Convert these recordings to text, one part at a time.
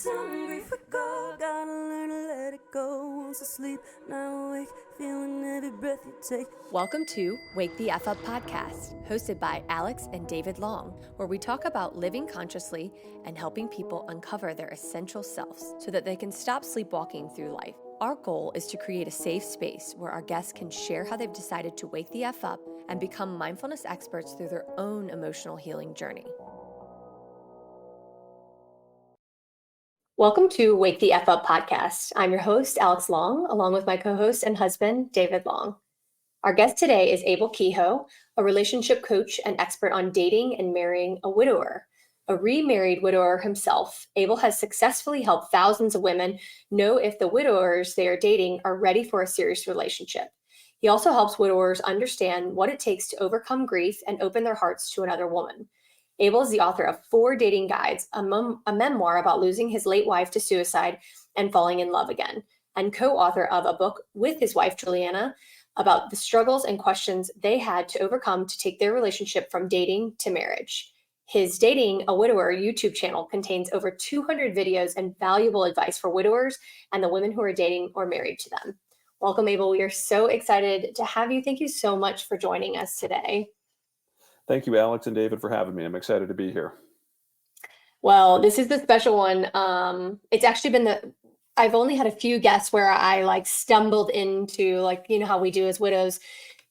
time grief we go. Gotta learn to let it go. Once asleep, now awake, feeling every breath you take. Welcome to Wake the F Up podcast, hosted by Alix and David Long, where we talk about living consciously and helping people uncover their essential selves so that they can stop sleepwalking through life. Our goal is to create a safe space where our guests can share how they've decided to wake the F up and become mindfulness experts through their own emotional healing journey. Welcome to Wake the F Up podcast. I'm your host, Alix Long, along with my co-host and husband, David Long. Our guest today is Abel Keough, a relationship coach and expert on dating and marrying a widower. A remarried widower himself, Abel has successfully helped thousands of women know if the widowers they are dating are ready for a serious relationship. He also helps widowers understand what it takes to overcome grief and open their hearts to another woman. Abel is the author of 4 dating guides, a memoir about losing his late wife to suicide and falling in love again, and co-author of a book with his wife, Juliana, about the struggles and questions they had to overcome to take their relationship from dating to marriage. His Dating a Widower YouTube channel contains over 200 videos and valuable advice for widowers and the women who are dating or married to them. Welcome, Abel. We are so excited to have you. Thank you so much for joining us today. Thank you, Alix and David, for having me. I'm excited to be here. Well, this is the special one. It's actually been I've only had a few guests where I stumbled into, how we do as widows,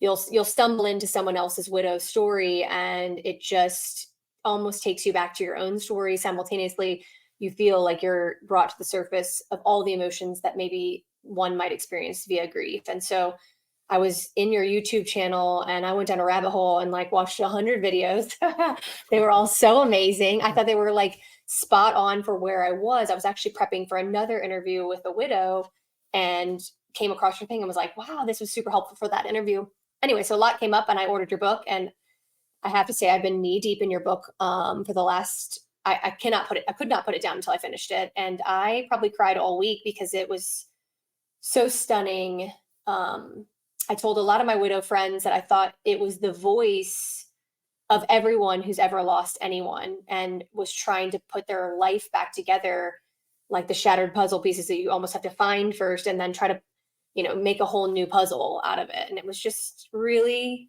you'll stumble into someone else's widow story and it just almost takes you back to your own story. Simultaneously, you feel like you're brought to the surface of all the emotions that maybe one might experience via grief. And so I was in your YouTube channel and I went down a rabbit hole and watched 100 videos. They were all so amazing. I thought they were spot on for where I was. I was actually prepping for another interview with a widow and came across your thing and was like, wow, this was super helpful for that interview. Anyway, so a lot came up and I ordered your book, and I have to say I've been knee deep in your book for the last, I could not put it down until I finished it. And I probably cried all week because it was so stunning. I told a lot of my widow friends that I thought it was the voice of everyone who's ever lost anyone and was trying to put their life back together, like the shattered puzzle pieces that you almost have to find first and then try to, make a whole new puzzle out of it. And it was just really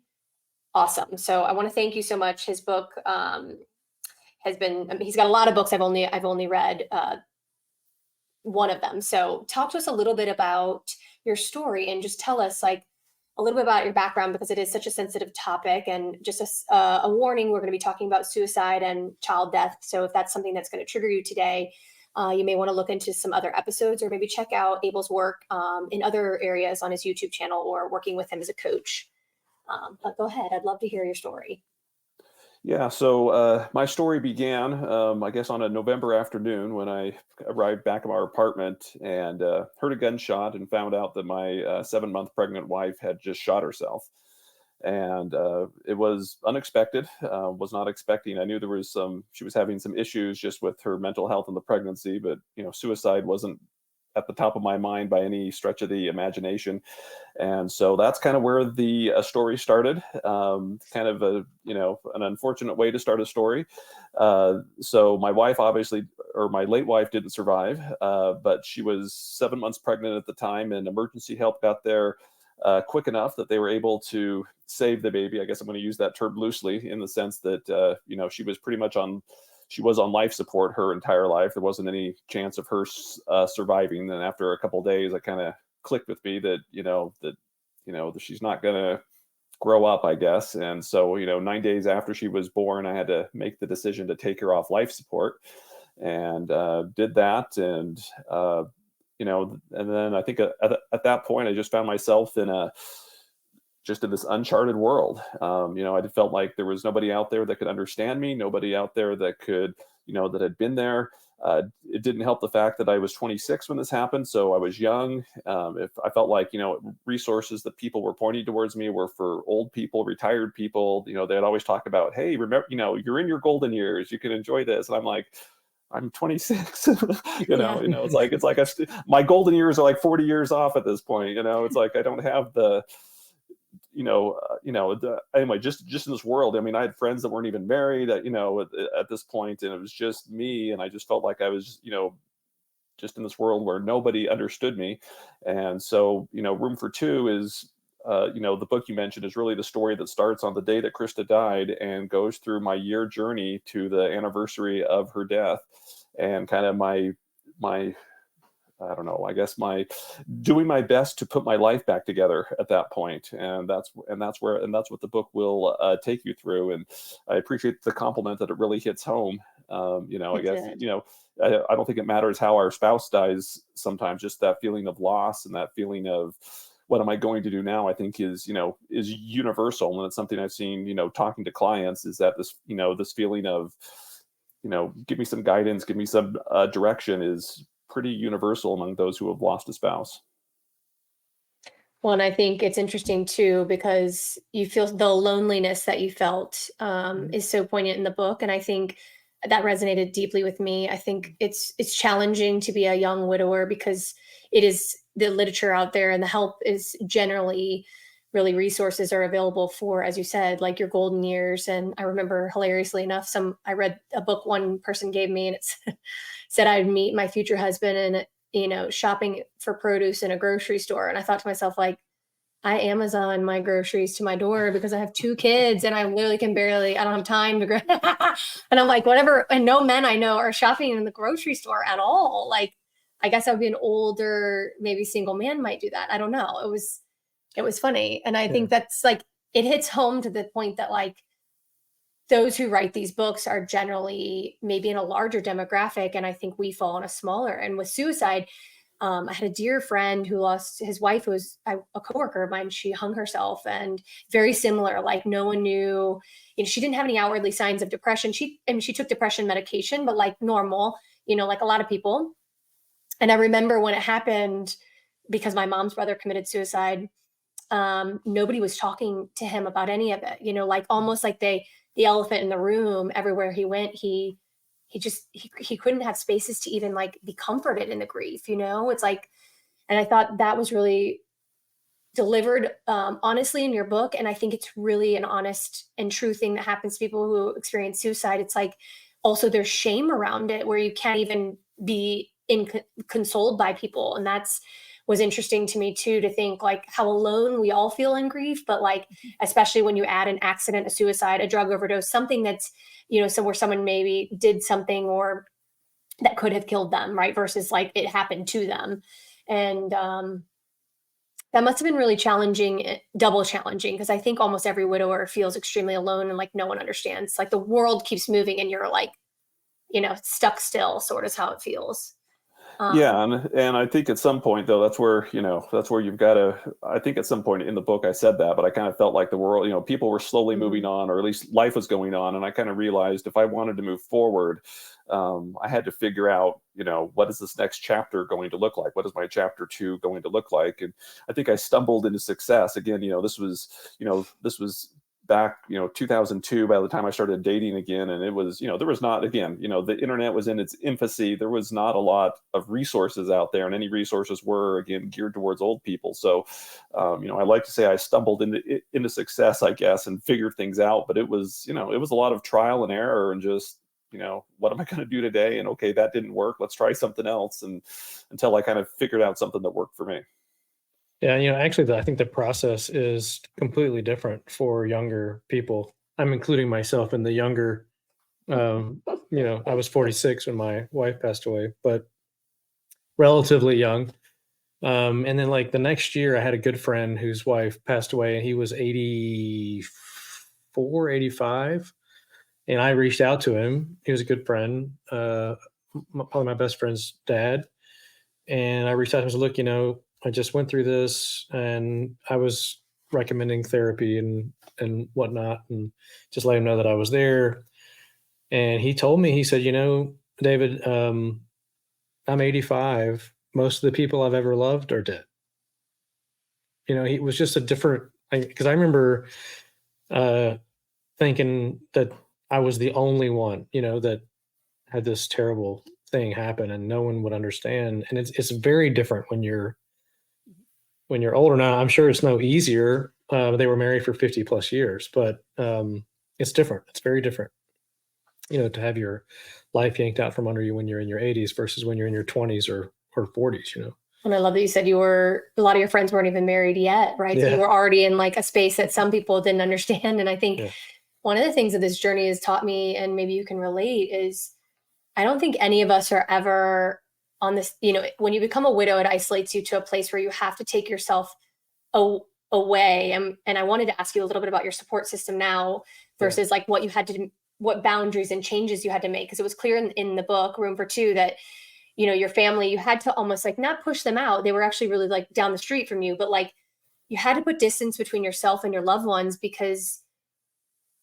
awesome. So I want to thank you so much. His book has been, he's got a lot of books. I've only read one of them. So talk to us a little bit about your story and just tell us a little bit about your background, because it is such a sensitive topic. And just a warning, we're going to be talking about suicide and child death. So if that's something that's going to trigger you today, you may want to look into some other episodes or maybe check out Abel's work in other areas on his YouTube channel or working with him as a coach. But go ahead. I'd love to hear your story. Yeah, so my story began, I guess, on a November afternoon when I arrived back at our apartment and heard a gunshot and found out that my 7-month pregnant wife had just shot herself. And it was unexpected, was not expecting. I knew she was having some issues just with her mental health in the pregnancy, but, suicide wasn't at the top of my mind by any stretch of the imagination. And so that's kind of where the story started. Kind of an unfortunate way to start a story. So my wife, obviously, or my late wife, didn't survive, but she was 7 months pregnant at the time, and emergency help got there quick enough that they were able to save the baby. I guess I'm going to use that term loosely in the sense that, she was pretty much she was on life support her entire life. There wasn't any chance of her surviving. And after a couple of days, it kind of clicked with me that, that she's not going to grow up, I guess. And so, 9 days after she was born, I had to make the decision to take her off life support, and did that. And, and then I think at that point, I just found myself in this uncharted world. I felt like there was nobody out there that could understand me, nobody out there that could, that had been there. It didn't help the fact that I was 26 when this happened, so I was young. If I felt like, resources that people were pointing towards me were for old people, retired people. They'd always talk about, hey, remember, you're in your golden years, you can enjoy this. And I'm like, I'm 26. It's like my golden years are like 40 years off at this point. It's like I don't have the anyway, just in this world. I mean, I had friends that weren't even married at this point, and it was just me. And I just felt like I was, just in this world where nobody understood me. And so, Room for Two is, the book you mentioned is really the story that starts on the day that Krista died and goes through my year journey to the anniversary of her death, and kind of my I don't know, I guess my doing my best to put my life back together at that point. And that's what the book will take you through. And I appreciate the compliment that it really hits home. I It guess, did. I don't think it matters how our spouse dies. Sometimes just that feeling of loss and that feeling of what am I going to do now, I think is universal. And it's something I've seen, talking to clients, is that this feeling of, give me some guidance, give me some direction, is pretty universal among those who have lost a spouse. Well, and I think it's interesting too because you feel the loneliness that you felt is so poignant in the book, and I think that resonated deeply with me. I think it's challenging to be a young widower because it is the literature out there and the help is generally really resources are available for, as you said, like your golden years. And I remember hilariously enough, I read a book one person gave me, and it said I'd meet my future husband and shopping for produce in a grocery store. And I thought to myself, like, I Amazon my groceries to my door because I have two kids and I literally I don't have time to go. And I'm like, whatever. And no men I know are shopping in the grocery store at all. Like, I guess I would be an older, maybe single man might do that. I don't know. It was funny. And I think that's like, it hits home to the point that like, those who write these books are generally maybe in a larger demographic, and I think we fall in a smaller. And with suicide, I had a dear friend who lost his wife, who was a coworker of mine. She hung herself, and very similar. Like no one knew. She didn't have any outwardly signs of depression. She took depression medication, but like normal, like a lot of people. And I remember when it happened, because my mom's brother committed suicide. Nobody was talking to him about any of it. Like almost like the elephant in the room. Everywhere he went, he couldn't have spaces to even like be comforted in the grief. It's like, and I thought that was really delivered honestly in your book. And I think it's really an honest and true thing that happens to people who experience suicide. It's like also there's shame around it where you can't even be consoled by people. And that's was interesting to me too, to think like how alone we all feel in grief, but like, especially when you add an accident, a suicide, a drug overdose, something that's, so where someone maybe did something or that could have killed them, right? Versus like it happened to them. And that must have been really challenging, double challenging, because I think almost every widower feels extremely alone and like no one understands. Like the world keeps moving and you're like, stuck still, sort of how it feels. Yeah, and I think at some point though, that's where you've got to. I think at some point in the book I said that, but I kind of felt like the world, people were slowly moving on, or at least life was going on, and I kind of realized if I wanted to move forward, I had to figure out, what is this next chapter going to look like? What is my chapter 2 going to look like? And I think I stumbled into success again. This was back 2002 by the time I started dating again, and it was there was not, again, the internet was in its infancy. There was not a lot of resources out there, and any resources were again geared towards old people. So I like to say I stumbled into success, I guess, and figured things out, but it was a lot of trial and error and just what am I going to do today? And okay, that didn't work, let's try something else, and until I kind of figured out something that worked for me. Yeah, actually, I think the process is completely different for younger people. I'm including myself in the younger. I was 46 when my wife passed away, but relatively young. And then, like the next year, I had a good friend whose wife passed away, and he was 84, 85. And I reached out to him. He was a good friend, probably my best friend's dad. And I reached out to him and said, look, I just went through this, and I was recommending therapy and whatnot, and just let him know that I was there. And he told me, he said, David, I'm 85. Most of the people I've ever loved are dead. He was just a different, because I remember thinking that I was the only one, that had this terrible thing happen and no one would understand. And it's very different when you're older. Now, I'm sure it's no easier. They were married for 50 plus years, but it's different. It's very different, to have your life yanked out from under you when you're in your 80s versus when you're in your 20s or or 40s, you know. And I love that you said a lot of your friends weren't even married yet, right? So you Yeah. were already in like a space that some people didn't understand. And I think Yeah. one of the things that this journey has taught me, and maybe you can relate, is I don't think any of us are ever on this, when you become a widow, it isolates you to a place where you have to take yourself away. And I wanted to ask you a little bit about your support system now versus like what boundaries and changes you had to make. Because it was clear in the book, Room for Two, that, your family, you had to almost like not push them out. They were actually really like down the street from you, but like you had to put distance between yourself and your loved ones because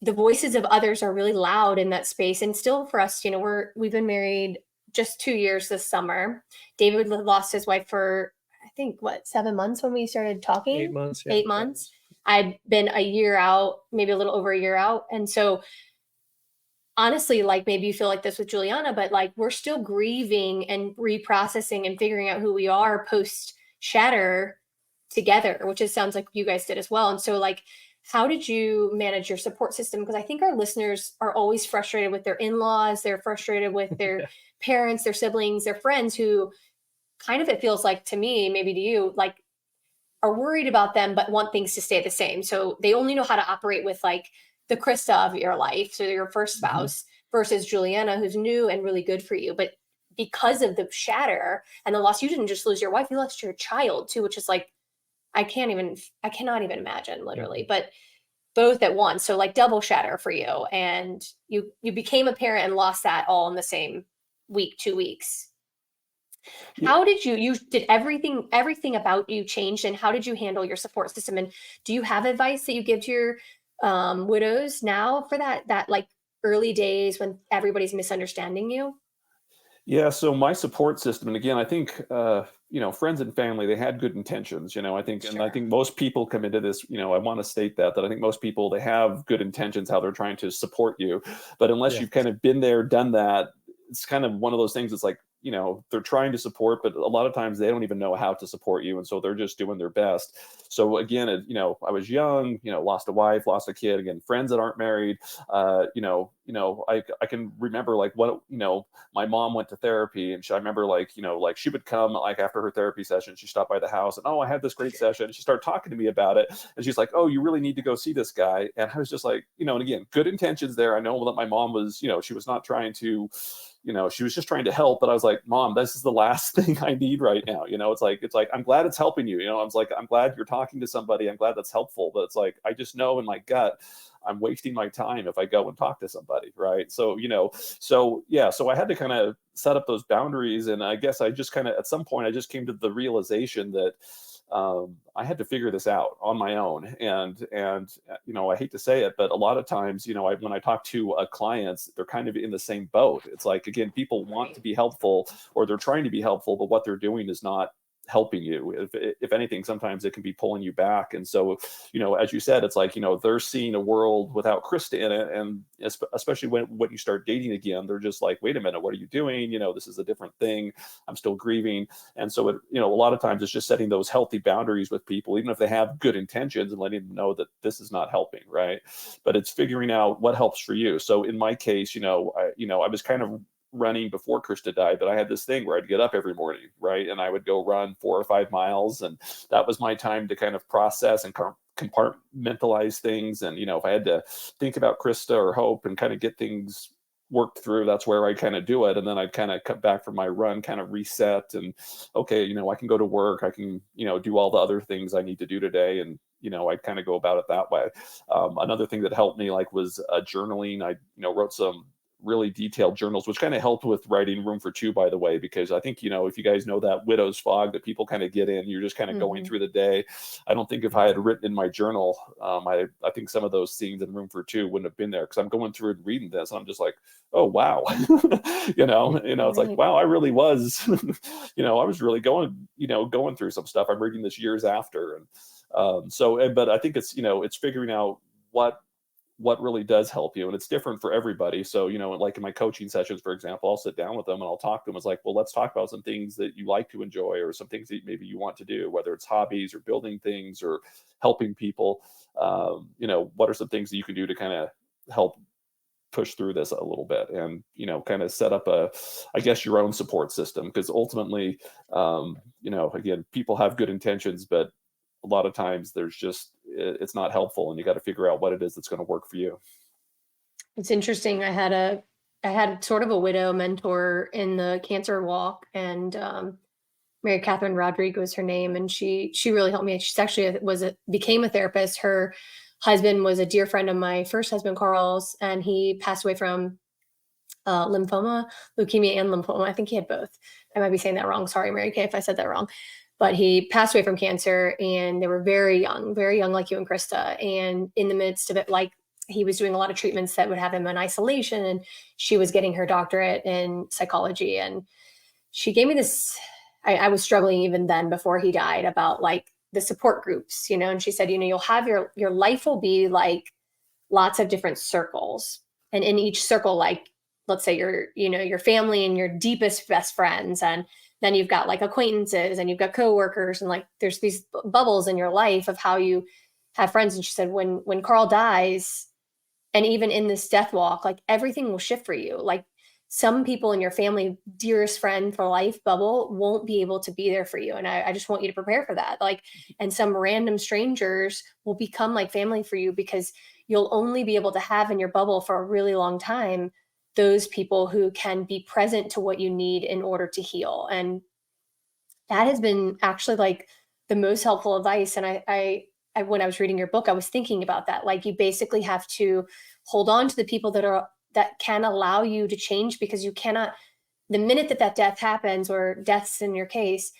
the voices of others are really loud in that space. And still for us, we've been married just 2 years this summer. David lost his wife for, I think, 7 months when we started talking? 8 months. Yeah. 8 months. I'd been a year out, maybe a little over a year out. And so honestly, like maybe you feel like this with Juliana, but like we're still grieving and reprocessing and figuring out who we are post shatter together, which sounds like you guys did as well. And so like, how did you manage your support system? Because I think our listeners are always frustrated with their in-laws. They're frustrated with their parents, their siblings, their friends who kind of, it feels like to me, maybe to you, like are worried about them, but want things to stay the same. So they only know how to operate with like the Krista of your life. So your first spouse versus Juliana, who's new and really good for you. But because of the shatter and the loss, you didn't just lose your wife, you lost your child too, which is like, I cannot even imagine literally, but both at once. So like double shatter for you. And you became a parent and lost that all in the same week, 2 weeks. Yeah. How did you did everything about you changed, and how did you handle your support system? And do you have advice that you give to your widows now for that like early days when everybody's misunderstanding you? Yeah, so my support system, and again, I think friends and family, they had good intentions. I think, and I think most people come into this. I want to state that I think most people, they have good intentions, how they're trying to support you, but unless you've kind of been there, done that, it's kind of one of those things. It's like, they're trying to support, but a lot of times they don't even know how to support you, and so they're just doing their best. So again, I was young, lost a wife, lost a kid. Again, friends that aren't married. I can remember like what my mom went to therapy, and I remember like she would come like after her therapy session, she stopped by the house, and I had this great session, and she started talking to me about it, and she's like, oh, you really need to go see this guy. And I was just like, and again, good intentions there. I know that my mom was, she was not trying to, she was just trying to help, but I was like, Mom, this is the last thing I need right now. It's like, I'm glad it's helping you. I was like, I'm glad you're talking to somebody. I'm glad that's helpful. But it's like, I just know in my gut, I'm wasting my time if I go and talk to somebody. Right. So, so I had to kind of set up those boundaries. And I guess I just kind of, at some point, I just came to the realization that I had to figure this out on my own. And I hate to say it, but a lot of times, when I talk to clients, they're kind of in the same boat. It's like, again, people want to be helpful, or they're trying to be helpful, but what they're doing is not helping you. If anything, sometimes it can be pulling you back. And so, as you said, it's like, they're seeing a world without Krista in it. And especially when you start dating again, they're just like, wait a minute, what are you doing? This is a different thing. I'm still grieving. And so a lot of times it's just setting those healthy boundaries with people, even if they have good intentions, and letting them know that this is not helping. Right. But it's figuring out what helps for you. So in my case, I was kind of running before Krista died, but I had this thing where I'd get up every morning, right? And I would go run 4 or 5 miles. And that was my time to kind of process and compartmentalize things. And, if I had to think about Krista or Hope and kind of get things worked through, that's where I kind of do it. And then I'd kind of cut back from my run, kind of reset, and okay, I can go to work. I can, do all the other things I need to do today. And, I'd kind of go about it that way. Another thing that helped me was journaling. I, wrote some really detailed journals, which kind of helped with writing Room for Two, by the way, because I think, if you guys know that widow's fog that people kind of get in, you're just kind of going through the day. I don't think if I had written in my journal, I think some of those scenes in Room for Two wouldn't have been there, because I'm going through and reading this, and I'm just like, oh, wow. It's like, wow, I really was, I was really going through some stuff. I'm reading this years after. And but I think it's figuring out what really does help you. And it's different for everybody. So, like in my coaching sessions, for example, I'll sit down with them and I'll talk to them. It's like, well, let's talk about some things that you like to enjoy, or some things that maybe you want to do, whether it's hobbies or building things or helping people. What are some things that you can do to kind of help push through this a little bit and, kind of set up I guess, your own support system. Because ultimately, again, people have good intentions, but a lot of times it's not helpful, and you got to figure out what it is that's going to work for you. It's interesting. I had sort of a widow mentor in the cancer walk, and Mary Catherine Rodriguez was her name, and she really helped me. She's actually became a therapist. Her husband was a dear friend of my first husband, Carl's, and he passed away from lymphoma, leukemia, and lymphoma. I think he had both. I might be saying that wrong. Sorry, Mary Kay, if I said that wrong. But he passed away from cancer, and they were very young, like you and Krista. And in the midst of it, like, he was doing a lot of treatments that would have him in isolation, and she was getting her doctorate in psychology. And she gave me this, I was struggling even then before he died about like the support groups, and she said, you'll have your life will be like lots of different circles. And in each circle, like, let's say your family and your deepest best friends. And then you've got like acquaintances, and you've got coworkers, and like, there's these bubbles in your life of how you have friends. And she said, when Carl dies, and even in this death walk, like, everything will shift for you. Like, some people in your family, dearest friend for life bubble, won't be able to be there for you. And I just want you to prepare for that. Like, and some random strangers will become like family for you, because you'll only be able to have in your bubble for a really long time those people who can be present to what you need in order to heal. And that has been actually like the most helpful advice. And I when I was reading your book, I was thinking about that. Like, you basically have to hold on to the people that can allow you to change, because you cannot, the minute that death happens, or deaths in your case,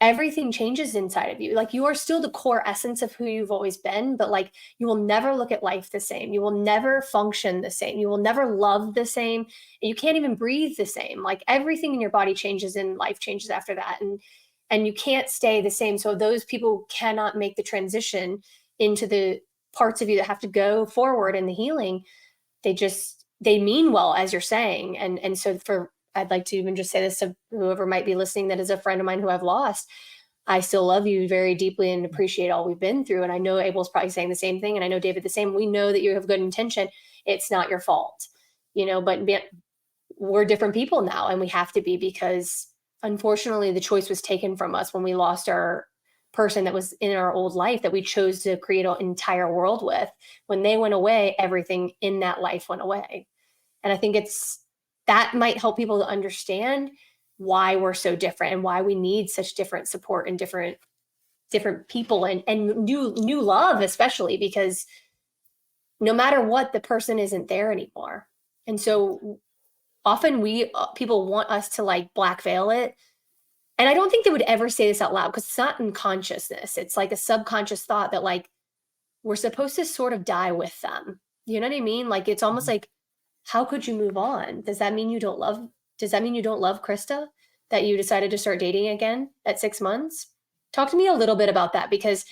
everything changes inside of you. Like, you are still the core essence of who you've always been, but like, you will never look at life the same. You will never function the same. You will never love the same. And you can't even breathe the same. Like, everything in your body changes, and life changes after that. And you can't stay the same. So those people cannot make the transition into the parts of you that have to go forward in the healing. They mean well, as you're saying. And so I'd like to even just say this to whoever might be listening that is a friend of mine who I've lost. I still love you very deeply and appreciate all we've been through. And I know Abel's probably saying the same thing. And I know David the same. We know that you have good intention. It's not your fault, but we're different people now, and we have to be, because unfortunately the choice was taken from us when we lost our person that was in our old life that we chose to create an entire world with. When they went away, everything in that life went away. And I think that might help people to understand why we're so different, and why we need such different support and different people, and new love, especially because no matter what, the person isn't there anymore. And so often people want us to like black veil it. And I don't think they would ever say this out loud, because it's not in consciousness. It's like a subconscious thought that like, we're supposed to sort of die with them. You know what I mean? Like, it's almost like, how could you move on? Does that mean you don't love Krista, that you decided to start dating again at 6 months? Talk to me a little bit about that, because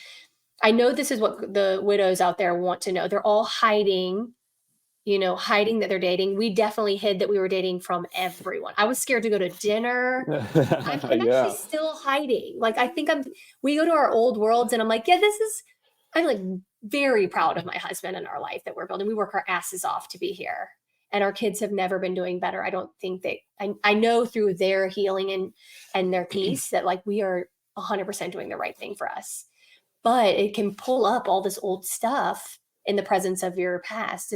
I know this is what the widows out there want to know. They're all hiding that they're dating. We definitely hid that we were dating from everyone. I was scared to go to dinner. I'm Yeah. actually still hiding. Like, I think we go to our old worlds, and I'm like, I'm like very proud of my husband and our life that we're building. We work our asses off to be here. And our kids have never been doing better. I don't think I know through their healing and their peace that like, we are 100% doing the right thing for us. But it can pull up all this old stuff in the presence of your past.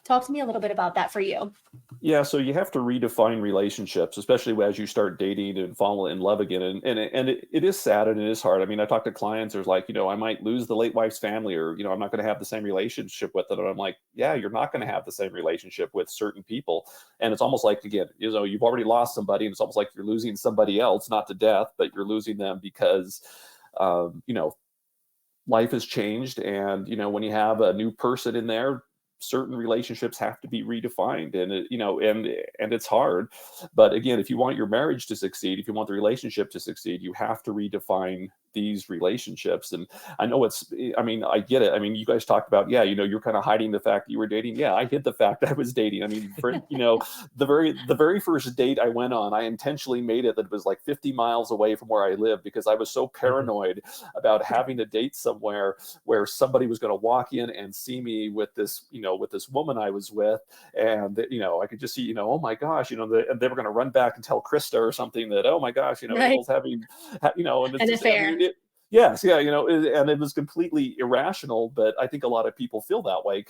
Talk to me a little bit about that for you. Yeah, so you have to redefine relationships, especially as you start dating and fall in love again. And it is sad, and it is hard. I mean, I talk to clients, there's like, I might lose the late wife's family, or, I'm not going to have the same relationship with it. And I'm like, yeah, you're not going to have the same relationship with certain people. And it's almost like, again, you've already lost somebody, and it's almost like you're losing somebody else, not to death, but you're losing them because, life has changed. And, when you have a new person in there, certain relationships have to be redefined, and and it's hard. But again, if you want your marriage to succeed, if you want the relationship to succeed, you have to redefine these relationships. And I know I mean, I get it. I mean, you guys talked about, yeah, you're kind of hiding the fact that you were dating. Yeah, I hid the fact I was dating. I mean, the very first date I went on, I intentionally made it that it was like 50 miles away from where I live, because I was so paranoid about having to date somewhere where somebody was going to walk in and see me with this woman I was with, and I could just see, oh my gosh, and they were going to run back and tell Krista or something that, oh my gosh, Right. Abel's having, and it's An just, affair. I mean, yes, yeah, and it was completely irrational, but I think a lot of people feel that way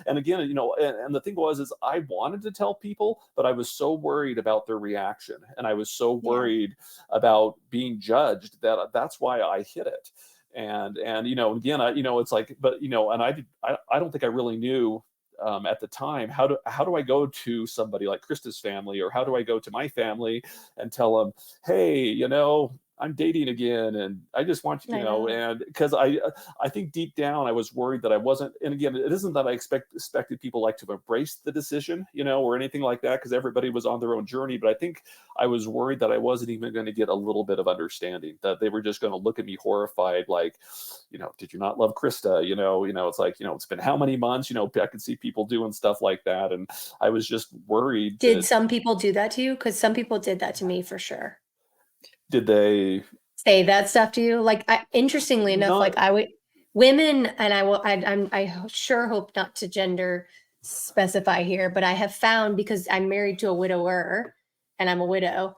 and again, and the thing is I wanted to tell people, but I was so worried about their reaction, and I was so worried about being judged that's why I hid it. And again, it's like, but and I don't think I really knew at the time how do I go to somebody like Krista's family, or how do I go to my family and tell them, hey, I'm dating again, and I just want and because I think deep down I was worried that I wasn't. And again, it isn't that I expected people like to embrace the decision, or anything like that, because everybody was on their own journey. But I think I was worried that I wasn't even going to get a little bit of understanding, that they were just going to look at me horrified, like, did you not love Krista? It's like, it's been how many months? I could see people doing stuff like that, and I was just worried. Did some people do that to you? Because some people did that to me for sure. Did they say that stuff to you? Like, interestingly enough, like women, and I sure hope not to gender specify here, but I have found, because I'm married to a widower and I'm a widow,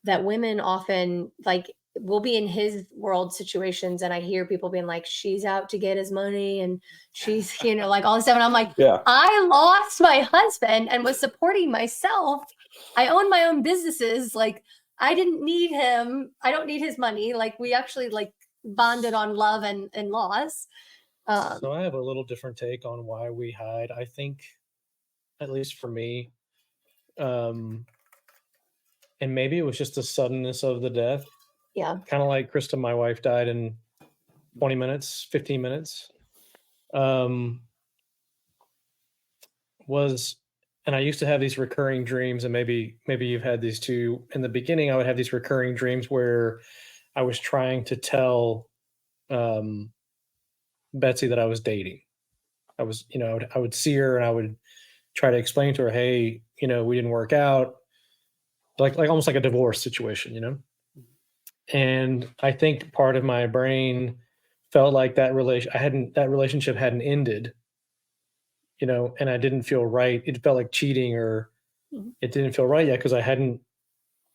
that women often like will be in his world situations, and I hear people being like, she's out to get his money, and she's like all this stuff, and I'm like, I lost my husband and was supporting myself. I own my own businesses. Like, I didn't need him. I don't need his money. Like, we actually like bonded on love and loss. So I have a little different take on why we hide. I think, at least for me, and maybe it was just the suddenness of the death. Yeah. Kind of like Krista, my wife, died in 20 minutes, 15 minutes. And I used to have these recurring dreams, and maybe you've had these too. In the beginning, I would have these recurring dreams where I was trying to tell Betsy that I was dating. I was, I would see her and I would try to explain to her, hey, we didn't work out, like almost like a divorce situation, And I think part of my brain felt like that relationship hadn't ended, and I didn't feel right. It felt like cheating, or it didn't feel right yet because I hadn't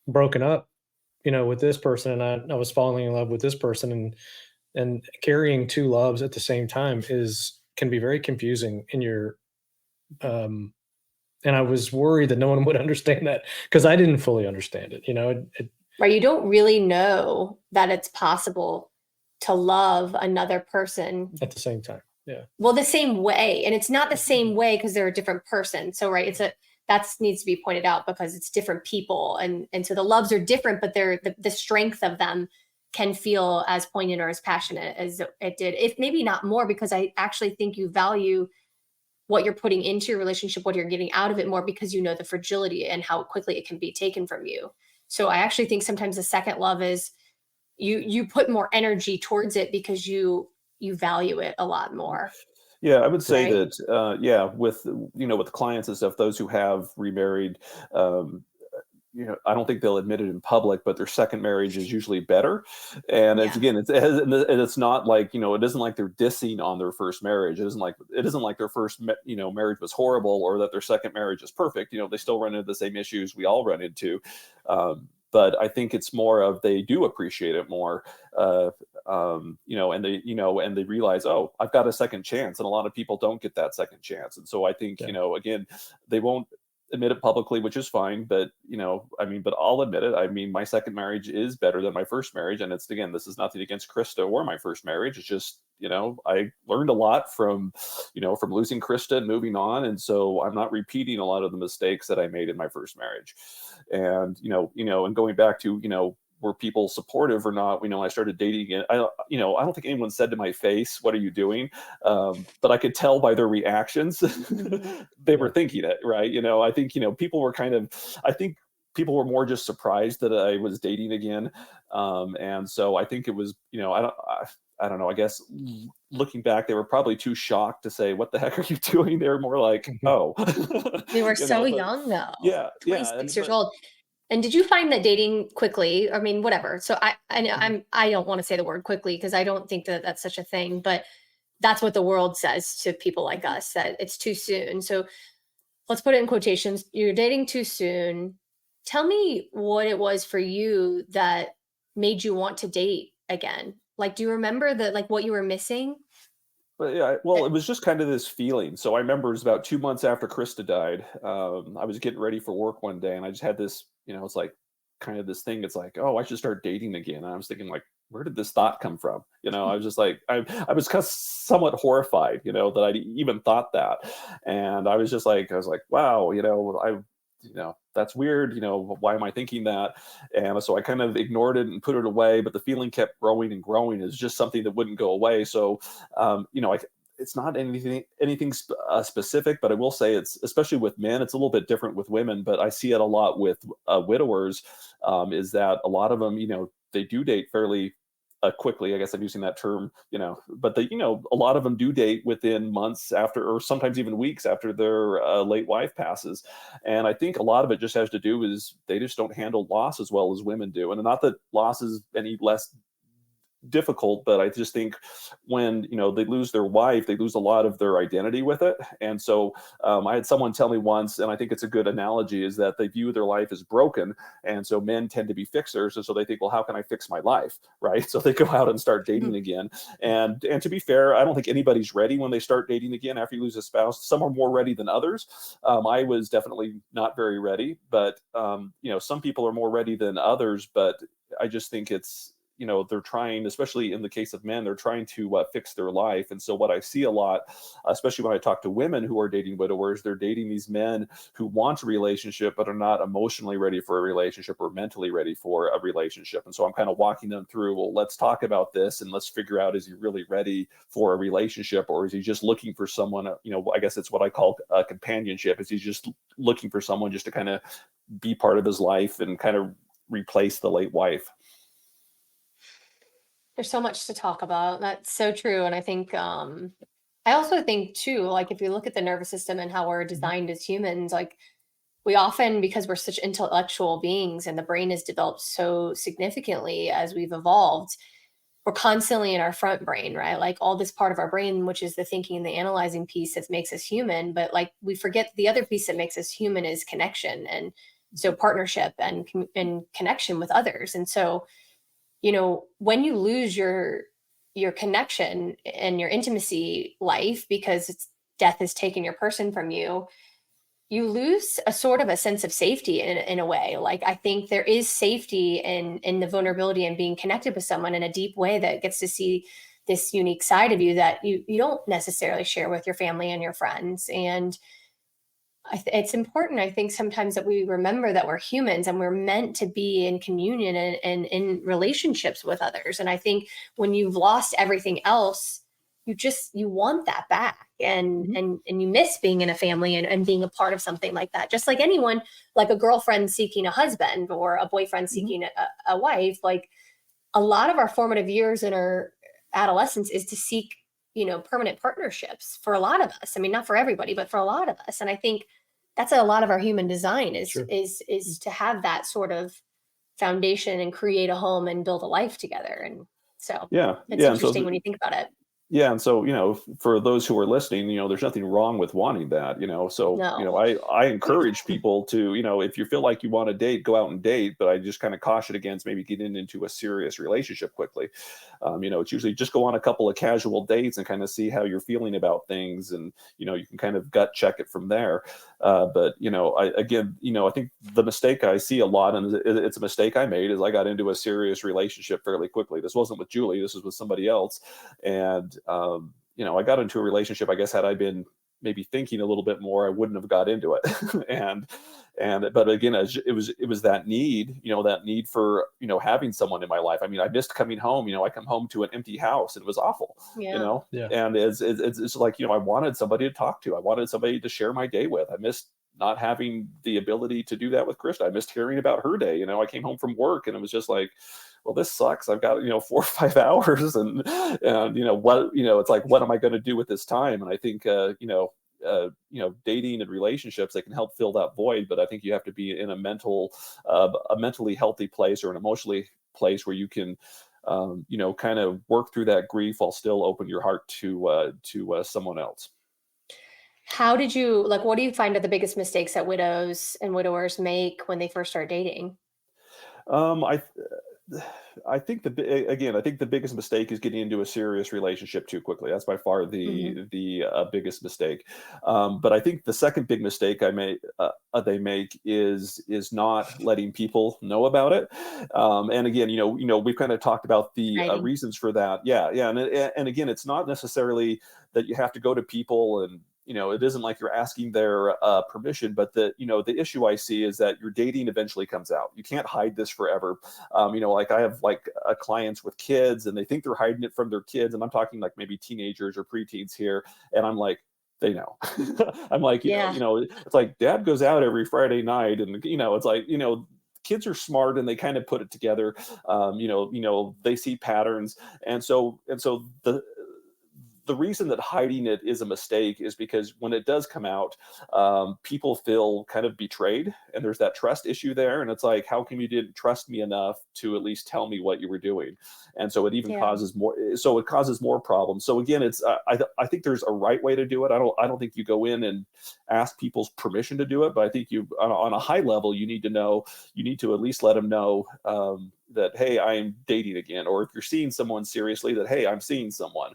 broken up, with this person, and I was falling in love with this person, and carrying two loves at the same time can be very confusing in your, and I was worried that no one would understand that, because I didn't fully understand it, Right. You don't really know that it's possible to love another person at the same time. Yeah. Well, the same way. And it's not the same way because they're a different person. So, right. That needs to be pointed out, because it's different people. And so the loves are different, but the strength of them can feel as poignant or as passionate as it did. If maybe not more, because I actually think you value what you're putting into your relationship, what you're getting out of it more, because you know the fragility and how quickly it can be taken from you. So I actually think sometimes the second love is you put more energy towards it because you value it a lot more. Yeah, I would say that, with clients and stuff, those who have remarried, I don't think they'll admit it in public, but their second marriage is usually better. And it's not like, it isn't like they're dissing on their first marriage. It isn't like their first, marriage was horrible, or that their second marriage is perfect. They still run into the same issues we all run into. But I think it's more of, they do appreciate it more, and they realize, oh, I've got a second chance. And a lot of people don't get that second chance. And so I think, again, they won't admit it publicly, which is fine, but but I'll admit it. I mean, my second marriage is better than my first marriage, and this is nothing against Krista or my first marriage. It's just, I learned a lot from losing Krista and moving on, and so I'm not repeating a lot of the mistakes that I made in my first marriage. And and going back to were people supportive or not? I started dating again. I don't think anyone said to my face, "What are you doing?" But I could tell by their reactions they were thinking it, right? I think people were kind of. I think people were more just surprised that I was dating again. And so I think it was, I don't know, I guess looking back, they were probably too shocked to say, what the heck are you doing? They were more like, oh, We were so but young though, yeah, yeah. 26 years old. And did you find that dating quickly, I mean, whatever. So I know I don't want to say the word quickly because I don't think that that's such a thing, but that's what the world says to people like us, that it's too soon. So let's put it in quotations. You're dating too soon. Tell me what it was for you that made you want to date again. Like, do you remember like what you were missing? But yeah, well, it was just kind of this feeling. So I remember it was about 2 months after Krista died. I was getting ready for work one day, and I just had this, it's like kind of this thing. It's like, oh, I should start dating again. And I was thinking, like, where did this thought come from? I was just like, I was kind of somewhat horrified, that I even thought that. And I was like, wow, that's weird. Why am I thinking that? And so I kind of ignored it and put it away, but the feeling kept growing and growing. It's just something that wouldn't go away. So, it's not anything specific, but I will say it's, especially with men, it's a little bit different with women, but I see it a lot with widowers, is that a lot of them, they do date fairly quickly. I guess I'm using that term, but a lot of them do date within months after, or sometimes even weeks after their late wife passes. And I think a lot of it just has to do is they just don't handle loss as well as women do. And not that loss is any less difficult, but I just think when they lose their wife, they lose a lot of their identity with it. And so I had someone tell me once, and I think it's a good analogy, is that they view their life as broken, and so men tend to be fixers, and so they think, well, how can I fix my life, right? So they go out and start dating again. And to be fair, I don't think anybody's ready when they start dating again after you lose a spouse. Some are more ready than others. I was definitely not very ready, but some people are more ready than others. But I just think it's, they're trying, especially in the case of men, they're trying to fix their life. And so what I see a lot, especially when I talk to women who are dating widowers, they're dating these men who want a relationship, but are not emotionally ready for a relationship or mentally ready for a relationship. And so I'm kind of walking them through, well, let's talk about this and let's figure out, is he really ready for a relationship, or is he just looking for someone, I guess it's what I call companionship. Is he just looking for someone just to kind of be part of his life and kind of replace the late wife? There's so much to talk about. That's so true. And I think, I also think too, like if you look at the nervous system and how we're designed as humans, like we often, because we're such intellectual beings and the brain has developed so significantly as we've evolved, we're constantly in our front brain, right? Like all this part of our brain, which is the thinking and the analyzing piece that makes us human. But like we forget the other piece that makes us human is connection. And so partnership and connection with others. And so, when you lose your connection and your intimacy life because death has taken your person from you, you lose a sort of a sense of safety in a way. Like I think there is safety in the vulnerability and being connected with someone in a deep way that gets to see this unique side of you that you don't necessarily share with your family and your friends. And it's important, I think, sometimes that we remember that we're humans and we're meant to be in communion and in relationships with others. And I think when you've lost everything else, you want that back, and you miss being in a family and being a part of something like that. Just like anyone, like a girlfriend seeking a husband or a boyfriend seeking a wife, like a lot of our formative years in our adolescence is to seek permanent partnerships for a lot of us. I mean, not for everybody, but for a lot of us. And I think that's a lot of our human design is to have that sort of foundation and create a home and build a life together. And so it's interesting when you think about it. Yeah. And so, for those who are listening, there's nothing wrong with wanting that, so, No. I encourage people to, if you feel like you want to date, go out and date, but I just kind of caution against maybe getting into a serious relationship quickly. It's usually just go on a couple of casual dates and kind of see how you're feeling about things. And, you can kind of gut check it from there. But, I think the mistake I see a lot, and it's a mistake I made, is I got into a serious relationship fairly quickly. This wasn't with Julie. This was with somebody else. And, I got into a relationship, I guess, had I been maybe thinking a little bit more, I wouldn't have got into it. But again, it was that need for, having someone in my life. I mean, I missed coming home. I come home to an empty house and it was awful, Yeah. and it's like, I wanted somebody to talk to. I wanted somebody to share my day with. I missed not having the ability to do that with Krista. I missed hearing about her day. I came home from work and it was just like, well, this sucks. I've got, 4 or 5 hours and what, it's like, what am I going to do with this time? And I think, dating and relationships, they can help fill that void, but I think you have to be in a mentally healthy place or an emotionally place where you can, kind of work through that grief while still open your heart to someone else. How did you, like, what do you find are the biggest mistakes that widows and widowers make when they first start dating? I think the biggest mistake is getting into a serious relationship too quickly. That's by far Mhm. the biggest mistake. But I think the second big mistake they make is not letting people know about it. And again, we've kind of talked about the Writing. reasons for that. Yeah, yeah, and again, it's not necessarily that you have to go to people and. It isn't like you're asking their permission, but the issue I see is that your dating eventually comes out. You can't hide this forever. Like I have clients with kids and they think they're hiding it from their kids. And I'm talking like maybe teenagers or preteens here. And I'm like, they know. I'm like, Yeah. it's like dad goes out every Friday night and, it's like, kids are smart and they kind of put it together. They see patterns. And so the reason that hiding it is a mistake is because when it does come out, people feel kind of betrayed, and there's that trust issue there. And it's like, how come you didn't trust me enough to at least tell me what you were doing? And so it even Yeah. causes more. So it causes more problems. So again, it's I think there's a right way to do it. I don't think you go in and ask people's permission to do it, but I think you on a high level you need to at least let them know. That, hey, I'm dating again, or if you're seeing someone seriously, that, hey, I'm seeing someone.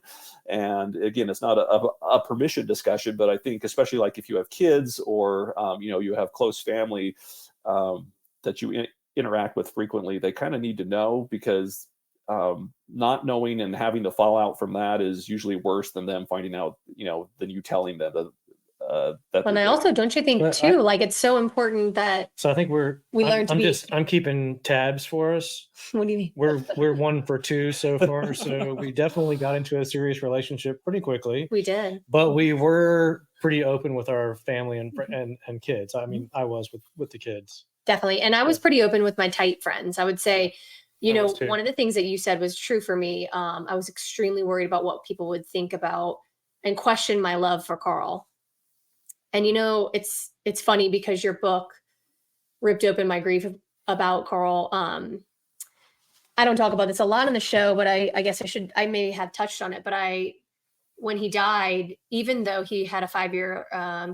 And again, it's not a permission discussion, but I think especially like if you have kids or you have close family that you interact with frequently, they kind of need to know, because not knowing and having the fallout from that is usually worse than them finding out, than you telling them that And they're I also, dating. don't you think But too, like it's so important that So I think we learn to be, I'm keeping tabs for us. what do you mean? We're 1 for 2 so far. So we definitely got into a serious relationship pretty quickly, We did. but we were pretty open with our family and Mhm. and kids. I mean, I was with the kids. Definitely. And I was pretty open with my tight friends. I would say, I was too. one of the things that you said was true for me. I was extremely worried about what people would think about and question my love for Carl. And it's funny because your book ripped open my grief about Carl. I don't talk about this a lot on the show, but I guess I may have touched on it, but when he died, even though he had a 5-year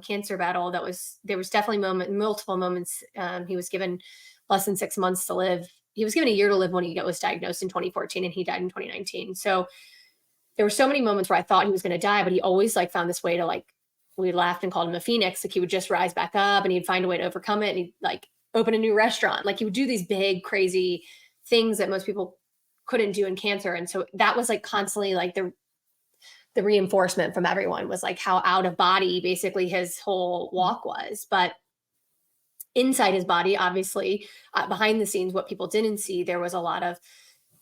cancer battle, there was definitely multiple moments. He was given less than 6 months to live. He was given a year to live when he was diagnosed in 2014, and he died in 2019. So there were so many moments where I thought he was going to die, but he always found this way to we laughed and called him a phoenix. Like he would just rise back up and he'd find a way to overcome it. And he'd open a new restaurant. Like he would do these big, crazy things that most people couldn't do in cancer. And so that was constantly the reinforcement from everyone was how out of body basically his whole walk was. But inside his body, obviously, behind the scenes, what people didn't see, there was a lot of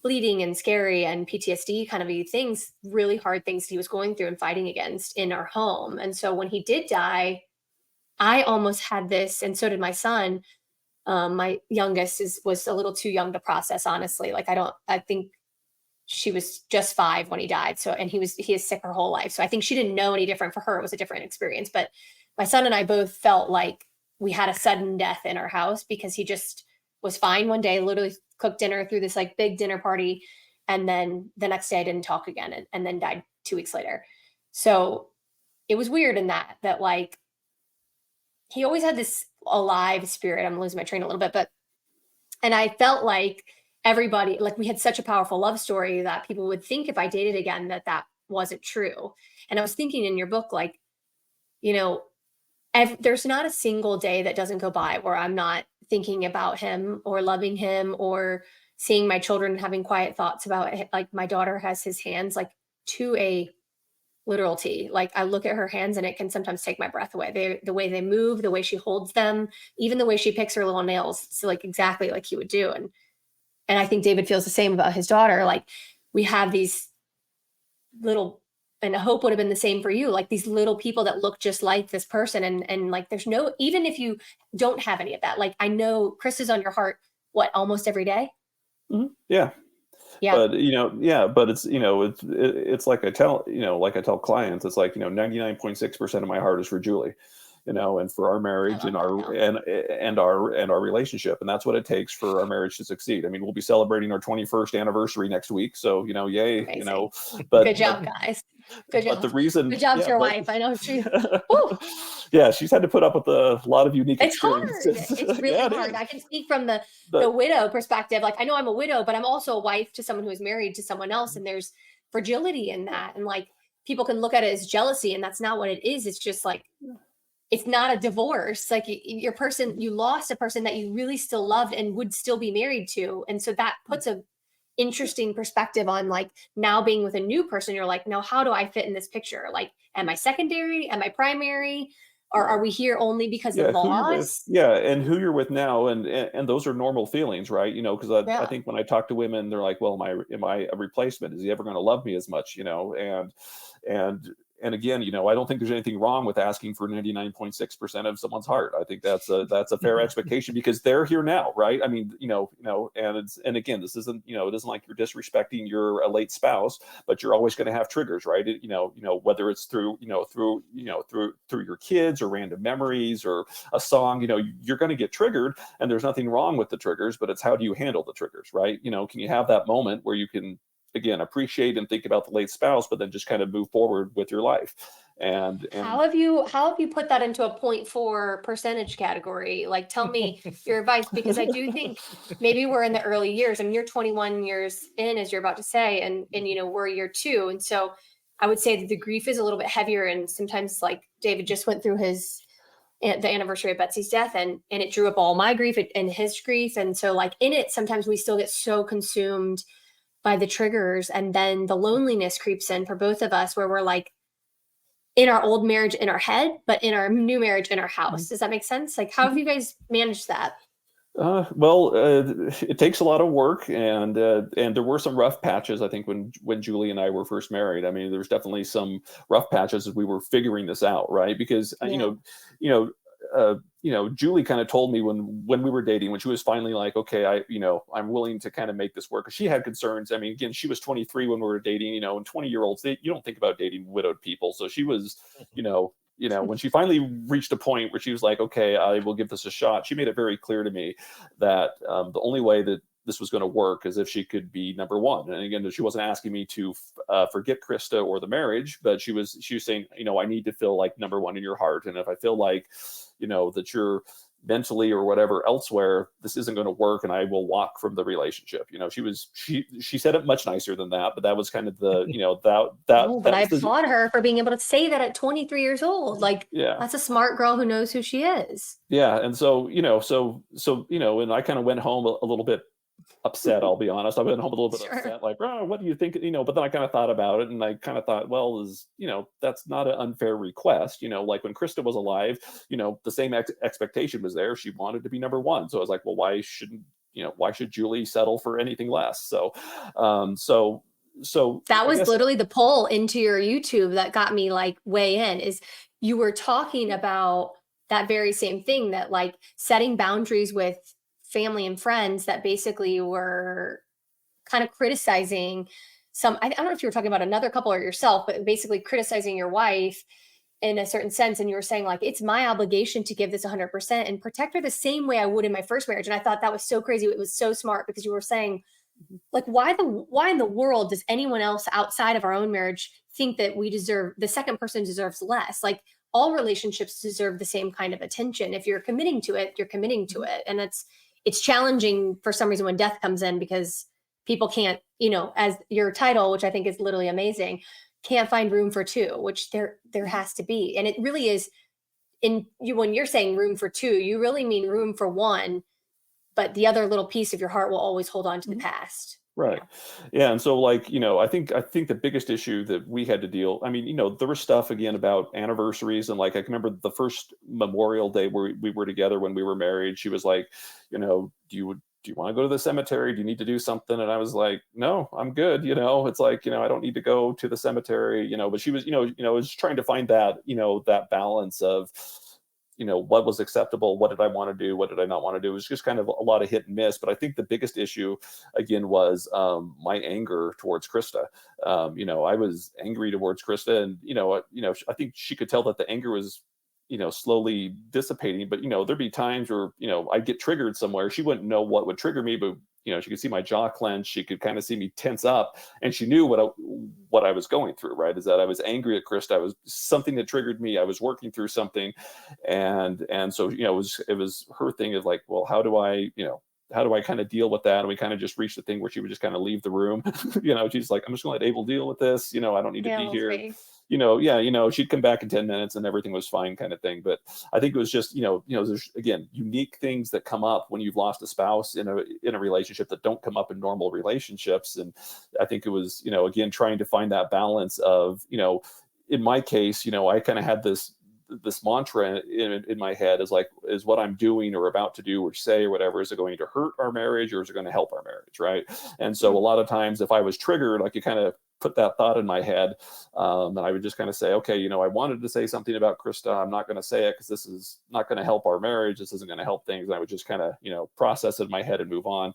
bleeding and scary and PTSD kind of things, really hard things he was going through and fighting against in our home. And so when he did die, I almost had this, and so did my son. My youngest was a little too young to process, honestly. I think she was just 5 when he died. So, and he is sick her whole life. So I think she didn't know any different. For her, it was a different experience. But my son and I both felt like we had a sudden death in our house because he just was fine one day, literally cooked dinner, through this big dinner party. And then the next day I didn't talk again, and then died 2 weeks later. So it was weird in that he always had this alive spirit. I'm losing my train a little bit, and I felt like everybody, we had such a powerful love story that people would think if I dated again, that wasn't true. And I was thinking in your book, there's not a single day that doesn't go by where I'm not thinking about him or loving him or seeing my children having quiet thoughts about it. My daughter has his hands to a literal T. I look at her hands and it can sometimes take my breath away. The way they move, the way she holds them, even the way she picks her little nails. So exactly like he would do. And I think David feels the same about his daughter. We have these little and I hope would have been the same for you, like these little people that look just like this person. And like, there's no, even if you don't have any of that, like, I know Chris is on your heart, what, almost every day? Yeah. Yeah. But but it's like I tell, like I tell clients, it's like, 99.6% of my heart is for Julie, and for our marriage and our relationship. And that's what it takes for our marriage to succeed. I mean, we'll be celebrating our 21st anniversary next week. So, yay, Amazing. but Good job, guys. Good job. but the reason, Good job to your wife. I know she, whew, yeah, she's had to put up with a lot of unique it's hard. experiences. It's really Yeah, it hard. is. I can speak from the But widow perspective. Like, I know I'm a widow, but I'm also a wife to someone who is married to someone else. And there's fragility in that. And like, people can look at it as jealousy, and that's not what it is. It's just like, it's not a divorce. Like, your person, you lost a person that you really still loved and would still be married to. And so that puts a interesting perspective on, like, now being with a new person, you're like, now how do I fit in this picture? Like, am I secondary? Am I primary? Or are we here only because of who you're with, loss? and who you're with now, and those are normal feelings, right? Because I Yeah. think when I talk to women, they're like, well, am I a replacement? Is he ever going to love me as much? And again, I don't think there's anything wrong with asking for 99.6% of someone's heart. I think that's a fair expectation, because they're here now, right? I mean, and again, this isn't, it isn't like you're disrespecting your late spouse, but you're always going to have triggers, right? Whether it's through your kids or random memories or a song, you're going to get triggered, and there's nothing wrong with the triggers, but it's how do you handle the triggers, right? Can you have that moment where you can, again, appreciate and think about the late spouse, but then just kind of move forward with your life. And How have you put that into a 0.4 percentage category? Like, tell me your advice, because I do think maybe we're in the early years. I mean, you're 21 years in, as you're about to say, and we're year 2. And so I would say that the grief is a little bit heavier. And sometimes, like, David just went through the anniversary of Betsy's death, and it drew up all my grief and his grief. And so, like, in it, sometimes we still get so consumed by the triggers, and then the loneliness creeps in for both of us, where we're like in our old marriage in our head, but in our new marriage in our house. Does that make sense? Like, how have you guys managed that? It takes a lot of work, and there were some rough patches. I think when Julie and I were first married, I mean, there's definitely some rough patches as we were figuring this out, right? Because Julie kind of told me when we were dating, when she was finally like, okay, I'm willing to kind of make this work, because she had concerns. I mean, again, she was 23 when we were dating, and 20-year-olds, you don't think about dating widowed people. So she was, when she finally reached a point where she was like, okay, I will give this a shot, she made it very clear to me that the only way that this was going to work is if she could be number one. And again, she wasn't asking me to forget Krista or the marriage, but she was saying, I need to feel like number one in your heart. And if I feel like, that you're mentally or whatever elsewhere, this isn't going to work, and I will walk from the relationship. She said it much nicer than that, but that was kind of the, But I applaud her for being able to say that at 23 years old. Like, yeah, that's a smart girl who knows who she is. Yeah. And so, and I kind of went home a little bit upset. I'll be honest. I went home a little bit upset, like, oh, what do you think? But then I kind of thought about it, and I kind of thought, well, that's not an unfair request. Like when Krista was alive, the same expectation was there. She wanted to be number one. So I was like, well, why should Julie settle for anything less? So that was literally the poll into your YouTube that got me like way in, is you were talking about that very same thing, that like setting boundaries with family and friends that basically were kind of criticizing I don't know if you were talking about another couple or yourself, but basically criticizing your wife in a certain sense. And you were saying like, it's my obligation to give this 100% and protect her the same way I would in my first marriage. And I thought that was so crazy. It was so smart, because you were saying like, why in the world does anyone else outside of our own marriage think that the second person deserves less? Like, all relationships deserve the same kind of attention. If you're committing to it, you're committing to it. And it's challenging for some reason when death comes in, because people can't, as your title, which I think is literally amazing, can't find room for two, which there has to be. And it really is when you're saying room for two, you really mean room for one, but the other little piece of your heart will always hold on to the past. Right. Yeah. And so like, I think the biggest issue that we had to deal, I mean, there was stuff again about anniversaries, and like, I can remember the first Memorial Day where we were together when we were married, she was like, do do you want to go to the cemetery? Do you need to do something? And I was like, no, I'm good. It's like, I don't need to go to the cemetery, but she was, was trying to find that, that balance of, what was acceptable, what did I want to do, what did I not want to do. It was just kind of a lot of hit and miss. But I think the biggest issue, again, was my anger towards Krista. I was angry towards Krista, and I think she could tell that the anger was slowly dissipating. But there'd be times where I'd get triggered somewhere. She wouldn't know what would trigger me, but she could see my jaw clench. She could kind of see me tense up, and she knew what I was going through. Right, is that I was angry at Krista. I was something that triggered me. I was working through something, and so it was her thing of like, well, how do I kind of deal with that? And we kind of just reached the thing where she would just kind of leave the room. She's like, I'm just gonna let Abel deal with this. I don't need to be here. Okay. She'd come back in 10 minutes and everything was fine, kind of thing. But I think it was just, there's, again, unique things that come up when you've lost a spouse in a relationship that don't come up in normal relationships. And I think it was, again, trying to find that balance of, in my case, I kind of had this mantra in my head is like, is what I'm doing or about to do or say or whatever, is it going to hurt our marriage or is it going to help our marriage? Right. And so a lot of times if I was triggered, like, you kind of put that thought in my head, and I would just kind of say, okay, I wanted to say something about Krista. I'm not going to say it because this is not going to help our marriage. This isn't going to help things. And I would just kind of, process it in my head and move on.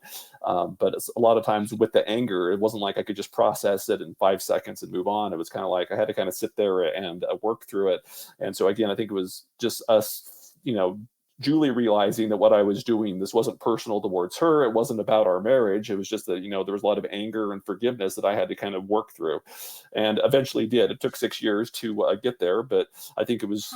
But it's a lot of times with the anger, it wasn't like I could just process it in 5 seconds and move on. It was kind of like I had to kind of sit there and work through it. And so again, I think it was just us, Julie realizing that what I was doing, this wasn't personal towards her. It wasn't about our marriage. It was just that, there was a lot of anger and forgiveness that I had to kind of work through, and eventually did. It took 6 years to get there, but I think it was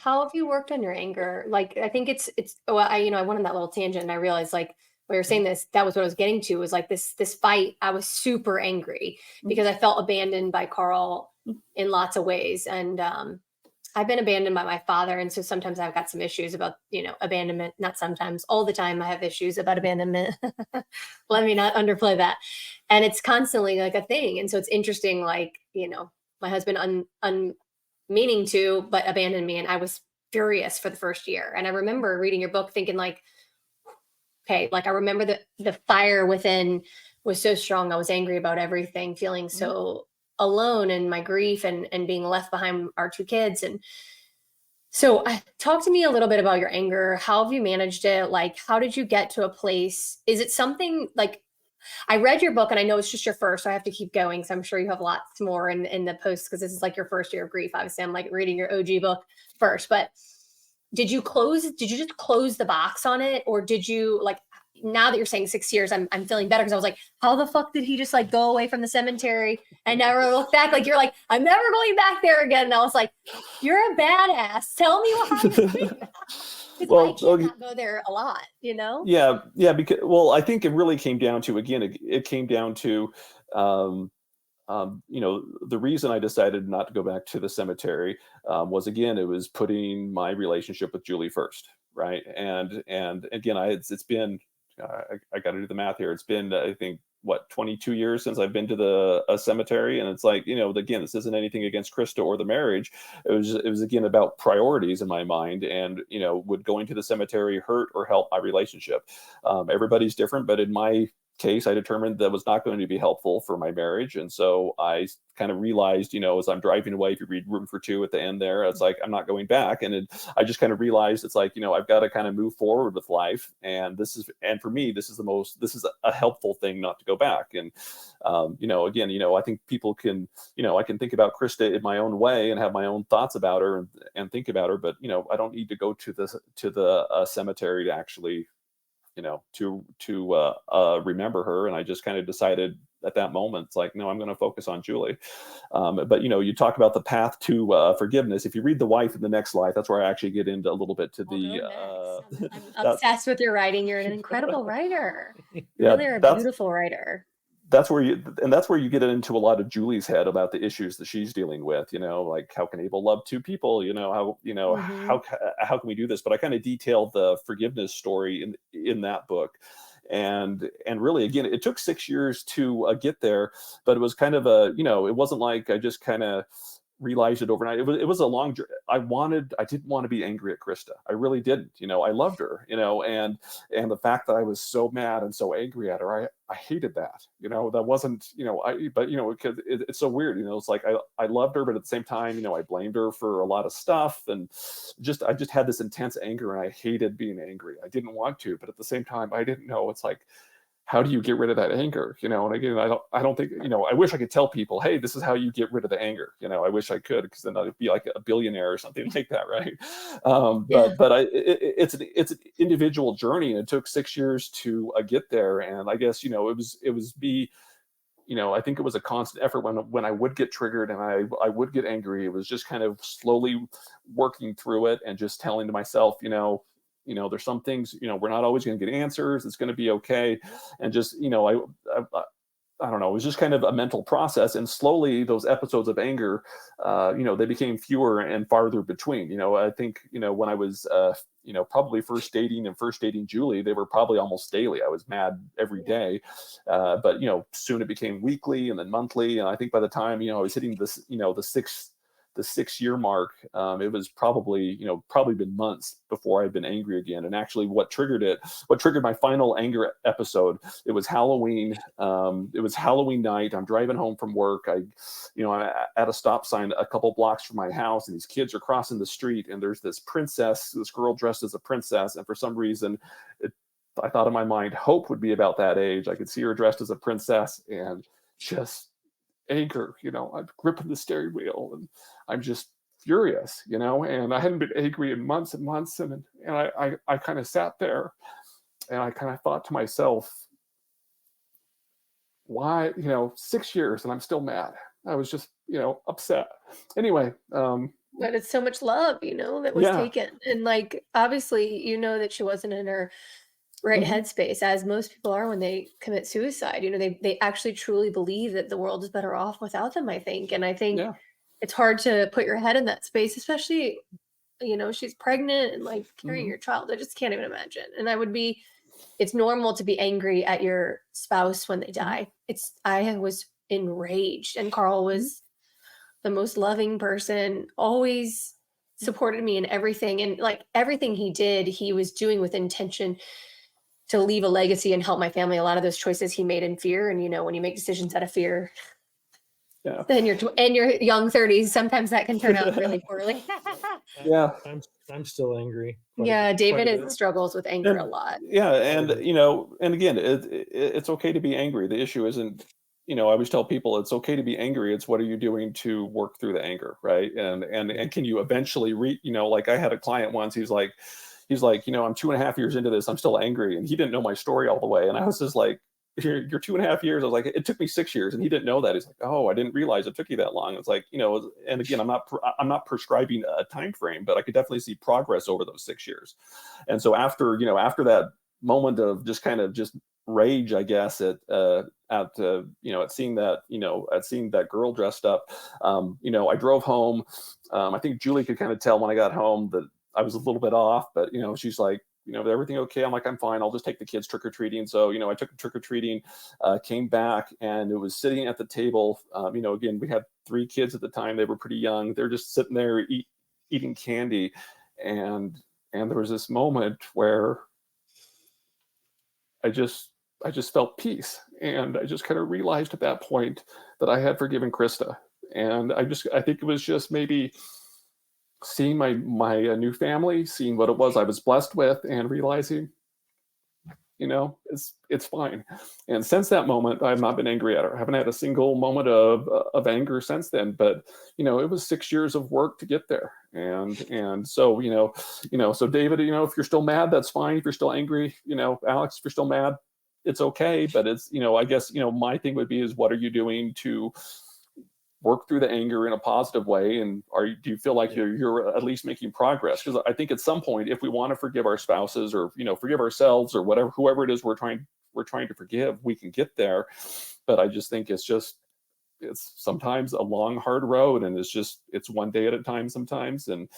how have you worked on your anger? Like, I think it's, well, I went on that little tangent and I realized, like, when you're saying this, that was what I was getting to, was like this fight. I was super angry because I felt abandoned by Carl in lots of ways. And, I've been abandoned by my father. And so sometimes I've got some issues about, abandonment. Not sometimes, all the time I have issues about abandonment. Let me not underplay that. And it's constantly like a thing. And so it's interesting, like, my husband unmeaning to, but abandoned me. And I was furious for the first year. And I remember reading your book thinking like, okay, like I remember the fire within was so strong. I was angry about everything, feeling so alone in my grief and being left behind our 2 kids. And so talk to me a little bit about your anger. How have you managed it? Like, how did you get to a place? Is it something like, I read your book and I know it's just your first, so I have to keep going. So I'm sure you have lots more in the posts, because this is like your first year of grief. Obviously I'm like reading your OG book first, but did you just close the box on it? Or did you, like, now that you're saying 6 years, I'm feeling better, because I was like, how the fuck did he just like go away from the cemetery and never look back? Like, you're like, I'm never going back there again. And I was like, you're a badass. Tell me how you think. Well, I cannot go there a lot, Yeah. Because, I think it really came down to, again, it came down to, the reason I decided not to go back to the cemetery was, again, it was putting my relationship with Julie first. Right. And again, it's been, I got to do the math here. It's been, I think, 22 years since I've been to a cemetery. And it's like, again, this isn't anything against Krista or the marriage. It was again about priorities in my mind, and, would going to the cemetery hurt or help my relationship? Everybody's different, but in my case, I determined that was not going to be helpful for my marriage. And so I kind of realized, as I'm driving away, if you read Room for Two at the end there, it's like, I'm not going back. And I just kind of realized it's like, I've got to kind of move forward with life. And for me, this is a helpful thing not to go back. And, again, I think people can, I can think about Krista in my own way and have my own thoughts about her and think about her, but, I don't need to go to the cemetery to actually, to remember her. And I just kind of decided at that moment, it's like, no, I'm going to focus on Julie. But, you talk about the path to forgiveness. If you read The Wife in the Next Life, that's where I actually get into a little bit to I'm obsessed with your writing. You're an incredible writer. Yeah, really are a beautiful writer. That's where you get into a lot of Julie's head about the issues that she's dealing with, like, how can Abel love 2 people? How can we do this? But I kind of detail the forgiveness story in that book. And really, again, it took 6 years to get there, but it was kind of it wasn't like I just kind of realized it overnight. It was a long journey. I didn't want to be angry at Krista. I really didn't. I loved her, and the fact that I was so mad and so angry at her, I hated that. That wasn't, because it's so weird. It's like I loved her, but at the same time, I blamed her for a lot of stuff, and I just had this intense anger, and I hated being angry. I didn't want to, but at the same time, I didn't know. It's like, how do you get rid of that anger? And again, I don't think, I wish I could tell people, hey, this is how you get rid of the anger. I wish I could, because then I'd be like a billionaire or something like that. Right. But it's an individual journey, and it took 6 years to get there. And I guess, I think it was a constant effort when I would get triggered and I would get angry. It was just kind of slowly working through it and just telling to myself, there's some things, we're not always going to get answers. It's going to be okay. And just, I don't know, it was just kind of a mental process. And slowly those episodes of anger, they became fewer and farther between. I think, when I was, probably first dating Julie, they were probably almost daily. I was mad every day. But, soon it became weekly and then monthly. And I think by the time, I was hitting this, the 6 year mark, it was probably been months before I'd been angry again. And actually what triggered my final anger episode, it was Halloween. It was Halloween night. I'm driving home from work. I'm at a stop sign a couple blocks from my house, and these kids are crossing the street, and there's this girl dressed as a princess. And for some reason, I thought in my mind, Hope would be about that age. I could see her dressed as a princess, and just anger, I'm gripping the steering wheel, and I'm just furious, and I hadn't been angry in months and months. And I kind of sat there, and I kind of thought to myself, why, 6 years and I'm still mad. I was just, upset. Anyway. But it's so much love, that was taken. And like, obviously, that she wasn't in her right headspace, as most people are when they commit suicide. They actually truly believe that the world is better off without them, I think. And I think it's hard to put your head in that space, especially, she's pregnant and like carrying your child. I just can't even imagine. And it's normal to be angry at your spouse when they die. I was enraged, and Carl was the most loving person, always supported me in everything. And like everything he did, he was doing with intention to leave a legacy and help my family. A lot of those choices he made in fear. And, when you make decisions out of fear, then in your young 30s, sometimes that can turn out really poorly. I'm still angry. David struggles with anger a lot. Yeah. And, and again, it's okay to be angry. The issue isn't, I always tell people it's okay to be angry. It's what are you doing to work through the anger, right? And can you eventually like I had a client once, he's like, I'm 2.5 years into this. I'm still angry. And he didn't know my story all the way. And I was just like, you're 2.5 years. I was like, it took me 6 years. And he didn't know that. He's like, oh, I didn't realize it took you that long. It's like, and again, I'm not prescribing a time frame, but I could definitely see progress over those 6 years. And so after that moment of just kind of just rage, I guess, at seeing that girl dressed up, I drove home. I think Julie could kind of tell when I got home that I was a little bit off, but, she's like, everything okay? I'm like, I'm fine. I'll just take the kids trick-or-treating. So, I took them trick-or-treating, came back, and it was sitting at the table. Again, we had 3 kids at the time. They were pretty young. They're just sitting there eating candy. And there was this moment where I just felt peace. And I just kind of realized at that point that I had forgiven Krista. And I think it was just maybe seeing my new family, seeing what it was I was blessed with, and realizing, it's fine. And since that moment, I've not been angry at her. I haven't had a single moment of anger since then. But it was 6 years of work to get there. And so so David, if you're still mad, that's fine. If you're still angry, Alex, if you're still mad, it's okay. But it's I guess my thing would be is, what are you doing to work through the anger in a positive way? And do you feel like you're at least making progress? Because I think at some point, if we want to forgive our spouses, or forgive ourselves, or whoever it is we're trying to forgive, we can get there. But I just think it's sometimes a long, hard road, and it's one day at a time sometimes. And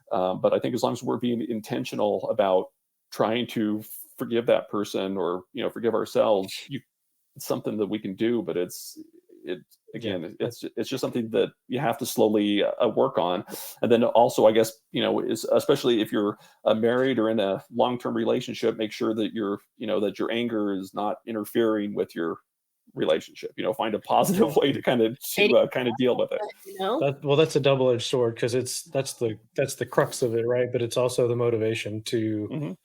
but I think as long as we're being intentional about trying to forgive that person, or forgive ourselves, it's something that we can do. But it's just something that you have to slowly work on. And then also, I guess, is especially if you're married or in a long-term relationship, make sure that that your anger is not interfering with your relationship. Find a positive way to kind of deal with it. That's a double-edged sword, because that's the crux of it, right? But it's also the motivation to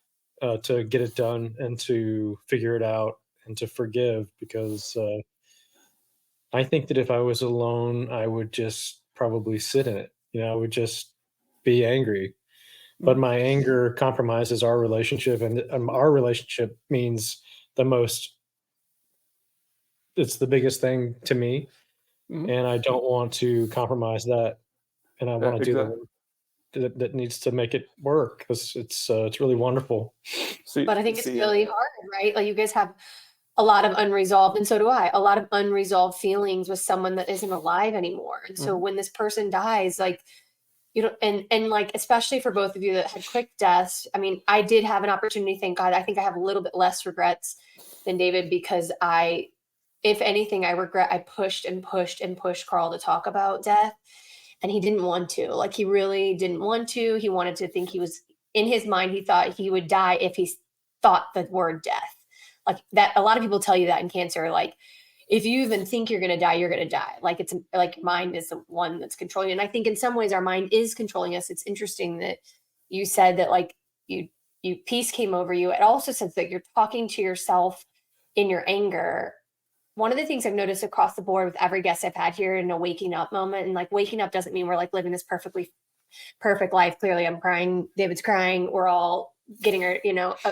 get it done and to figure it out and to forgive, because I think that if I was alone, I would just probably sit in it. I would just be angry. But my anger compromises our relationship, and our relationship means the most. It's the biggest thing to me, and I don't want to compromise that. And I want to do the work that needs to make it work, because it's really wonderful. But I think it's really hard, right? Like, you guys have a lot of unresolved, and so do I, a lot of unresolved feelings with someone that isn't alive anymore. And so when this person dies, like, and like, especially for both of you that had quick deaths, I mean, I did have an opportunity, thank God. I think I have a little bit less regrets than David, because if anything, I regret I pushed and pushed and pushed Carl to talk about death, and he didn't want to. Like, he really didn't want to. He wanted to think he was, in his mind, he thought he would die if he thought the word death. Like that, a lot of people tell you that in cancer, like, if you even think you're going to die, you're going to die. Like, it's like your mind is the one that's controlling you. And I think in some ways our mind is controlling us. It's interesting that you said that, like, you peace came over you. It also says that you're talking to yourself in your anger. One of the things I've noticed across the board with every guest I've had here, in a waking up moment, and like, waking up doesn't mean we're like living this perfect life. Clearly I'm crying. David's crying. We're all getting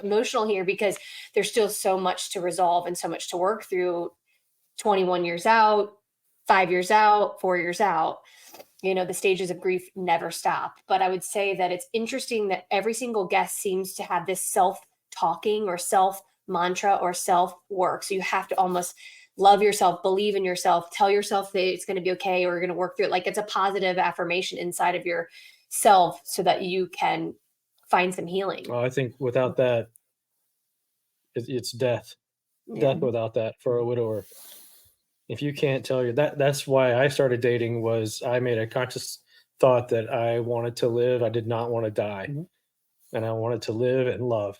emotional here, because there's still so much to resolve and so much to work through. 21 years out, 5 years out, 4 years out, the stages of grief never stop. But I would say that it's interesting that every single guest seems to have this self-talking or self-mantra or self-work. So you have to almost love yourself, believe in yourself, tell yourself that it's going to be okay, or we're going to work through it. Like, it's a positive affirmation inside of yourself so that you can find some healing. Well, I think without that, it's death. Yeah. Death without that for a widower. If you can't tell your that's why I started dating, was I made a conscious thought that I wanted to live. I did not want to die, and I wanted to live and love.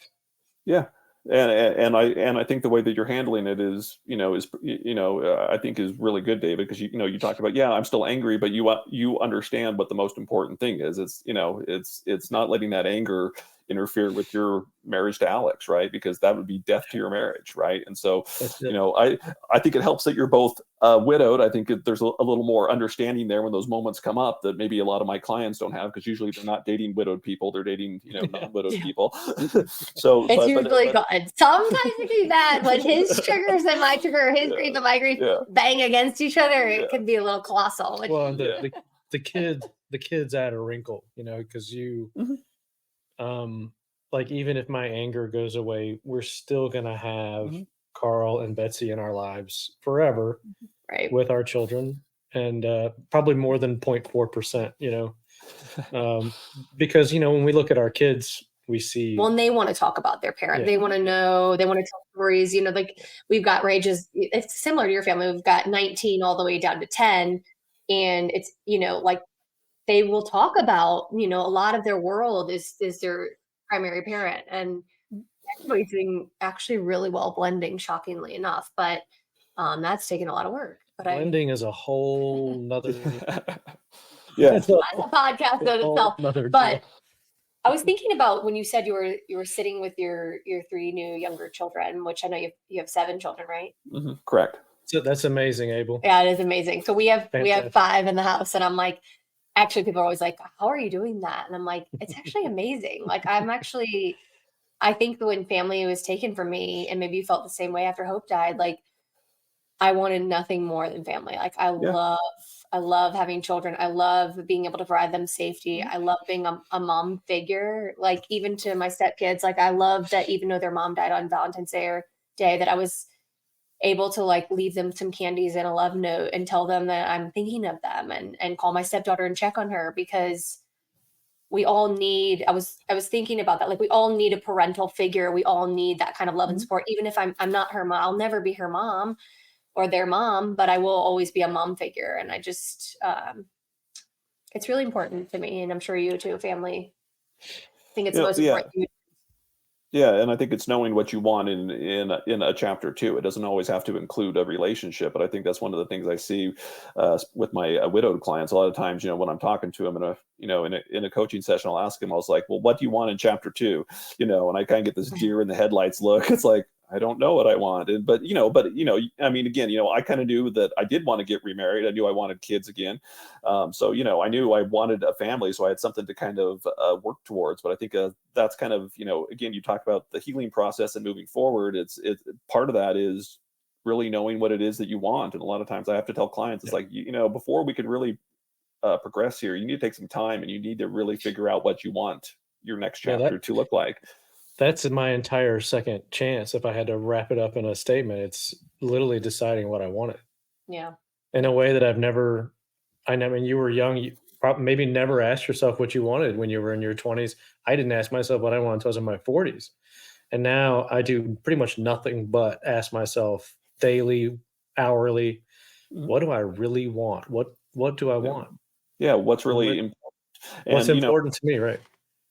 Yeah. And I think the way that you're handling it is I think is really good, David, because you talked about, I'm still angry, but you understand what the most important thing is. It's not letting that anger interfere with your marriage to Alix, right? Because that would be death to your marriage, right? And so I think it helps that you're both widowed. I think there's a little more understanding there when those moments come up that maybe a lot of my clients don't have, because usually they're not dating widowed people, they're dating non-widowed people. So it's usually good. Sometimes it can be bad when his triggers and my trigger, his grief and my grief bang against each other. It can be a little colossal. Well, the kids add a wrinkle, because you like, even if my anger goes away, we're still gonna have Carl and Betsy in our lives forever, right? With our children, and probably more than 0.4%, because when we look at our kids, we see. Well, and they want to talk about their parent. They want to know. They want to tell stories. Like, we've got ranges. It's similar to your family. We've got 19 all the way down to 10, and it's like, they will talk about a lot of their world is their primary parent, and everybody's doing actually really well blending, shockingly enough. But that's taken a lot of work. But blending is a whole nother. That's a podcast in itself. But I was thinking about when you said you were sitting with your 3 new younger children, which I know you have 7 children, right? Correct. So that's amazing, Abel. Yeah, it is amazing. So we have 5 in the house, and I'm like, actually, people are always like, how are you doing that? And I'm like, it's actually amazing. Like, I think when family was taken from me, and maybe you felt the same way after Hope died, like, I wanted nothing more than family. Like, I love having children. I love being able to provide them safety. I love being a mom figure, like, even to my stepkids. Like, I love that even though their mom died on Valentine's Day, that I was able to, like, leave them some candies and a love note and tell them that I'm thinking of them, and call my stepdaughter and check on her, because we all need, I was thinking about that. Like, we all need a parental figure. We all need that kind of love and support. Even if I'm not her mom, I'll never be her mom or their mom, but I will always be a mom figure. And I just, it's really important to me. And I'm sure you too, family. I think it's the most important thing. Yeah, and I think it's knowing what you want in a chapter too. It doesn't always have to include a relationship, but I think that's one of the things I see with my widowed clients. A lot of times, when I'm talking to them in a coaching session, I'll ask them. I was like, "Well, what do you want in chapter 2?" And I kind of get this deer in the headlights look. It's like, I don't know what I want, but I mean, again, I kind of knew that I did want to get remarried. I knew I wanted kids again, so I knew I wanted a family, so I had something to kind of work towards. But I think that's kind of again, you talk about the healing process and moving forward. It's part of that is really knowing what it is that you want, and a lot of times I have to tell clients, it's like before we could really progress here, you need to take some time, and you need to really figure out what you want your next chapter to look like. That's my entire second chance. If I had to wrap it up in a statement, it's literally deciding what I wanted. Yeah. In a way that I mean, you were young, you probably maybe never asked yourself what you wanted when you were in your 20s. I didn't ask myself what I wanted until I was in my 40s. And now I do pretty much nothing but ask myself daily, hourly, what do I really want? What do I want? Yeah, what's really important? What's important to me, right?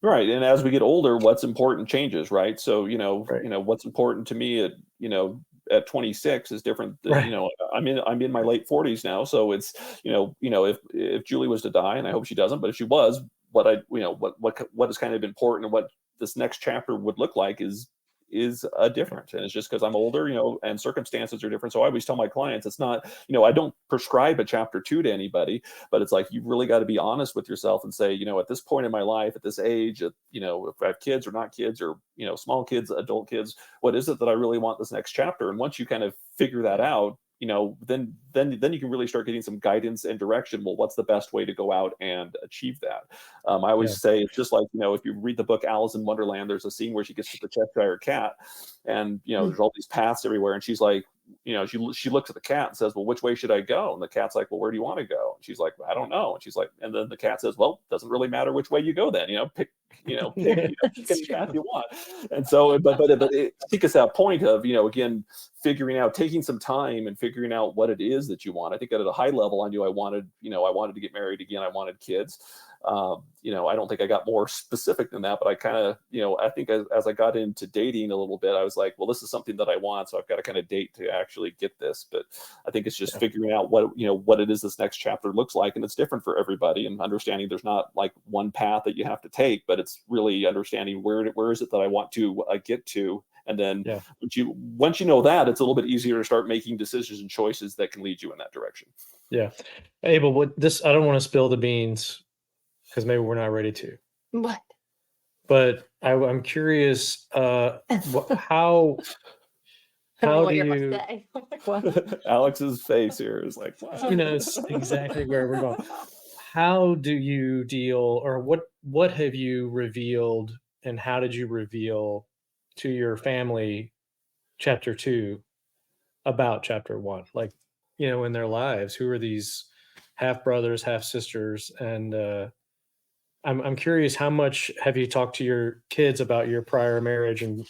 Right. And as we get older, what's important changes, right? So, Right. what's important to me at 26 is different than, Right. I'm in my late 40s now. So it's, if Julie was to die, and I hope she doesn't, but if she was, what is kind of important and what this next chapter would look like is different. And it's just because I'm older, and circumstances are different. So I always tell my clients, it's not, I don't prescribe a chapter 2 to anybody, but it's like, you've really got to be honest with yourself and say, at this point in my life, at this age, if I have kids or not kids, or, small kids, adult kids, what is it that I really want this next chapter? And once you kind of figure that out, then you can really start getting some guidance and direction. Well, what's the best way to go out and achieve that? I always say it's just like, if you read the book Alice in Wonderland, there's a scene where she gets to the Cheshire Cat, and there's all these paths everywhere, and she's like, she looks at the cat and says, well, which way should I go? And the cat's like, well, where do you want to go? And she's like, I don't know. And she's like, and then the cat says, well, it doesn't really matter which way you go then, pick any path you want. And so, but I think it's that point of, again, figuring out, taking some time and figuring out what it is that you want. I think at a high level, I knew I wanted to get married again. I wanted kids. I don't think I got more specific than that, but I kind of, I think as I got into dating a little bit, I was like, well, this is something that I want, so I've got to kind of date to actually get this. But I think it's just figuring out what it is this next chapter looks like, and it's different for everybody, and understanding there's not like one path that you have to take, but it's really understanding where is it that I want to get to. And then once you know that, it's a little bit easier to start making decisions and choices that can lead you in that direction. Yeah. Abel, I don't want to spill the beans, because maybe we're not ready to. What? But I'm curious, how do you? Alex's face here is like, wow. It's exactly where we're going. How do you deal, or what have you revealed, and how did you reveal to your family chapter 2 about chapter 1? Like, in their lives, who are these half brothers, half sisters? And I'm curious, how much have you talked to your kids about your prior marriage and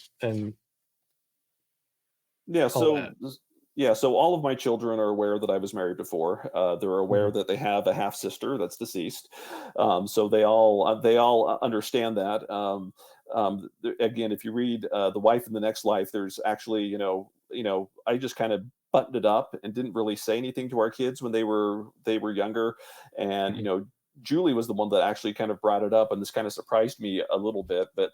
so all of my children are aware that I was married before. They're aware that they have a half sister that's deceased. So they all understand that. Again, if you read The Wife in the Next Life, there's actually, I just kind of buttoned it up and didn't really say anything to our kids when they were younger. And, Julie was the one that actually kind of brought it up, and this kind of surprised me a little bit. But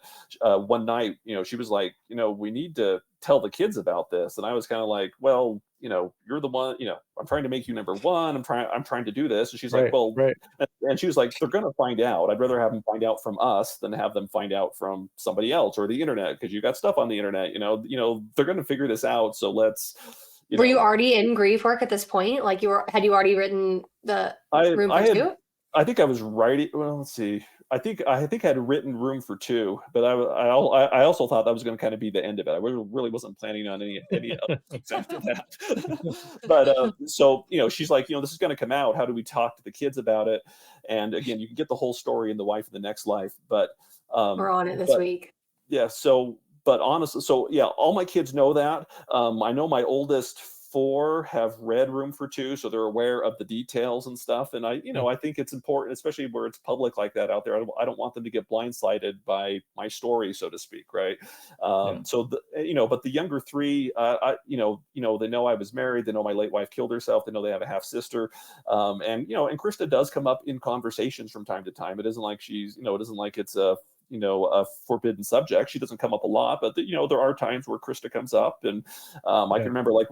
one night, she was like, we need to tell the kids about this. And I was kind of like, well, you're the one, I'm trying to make you number one. I'm trying to do this. And she's like, well, and she was like, they're going to find out. I'd rather have them find out from us than have them find out from somebody else or the internet, because you got stuff on the internet, they're going to figure this out. So let's, Were you already in grief work at this point? Like had you already written the Room for Two? I think I was writing. Well, let's see. I think I had written Room for Two, but I also thought that was going to kind of be the end of it. I really wasn't planning on any other things after that. But so she's like, this is going to come out. How do we talk to the kids about it? And again, you can get the whole story in The Wife in the Next Life. But we're on it this week. Yeah. So, but honestly, all my kids know that. I know my oldest four have read Room for Two, so they're aware of the details and stuff. And I think it's important, especially where it's public like that out there. I don't want them to get blindsided by my story, so to speak, right? So but the younger three, they know I was married. They know my late wife killed herself. They know they have a half sister, and Krista does come up in conversations from time to time. It isn't like it isn't like it's a forbidden subject. She doesn't come up a lot, but there are times where Krista comes up, and I can remember like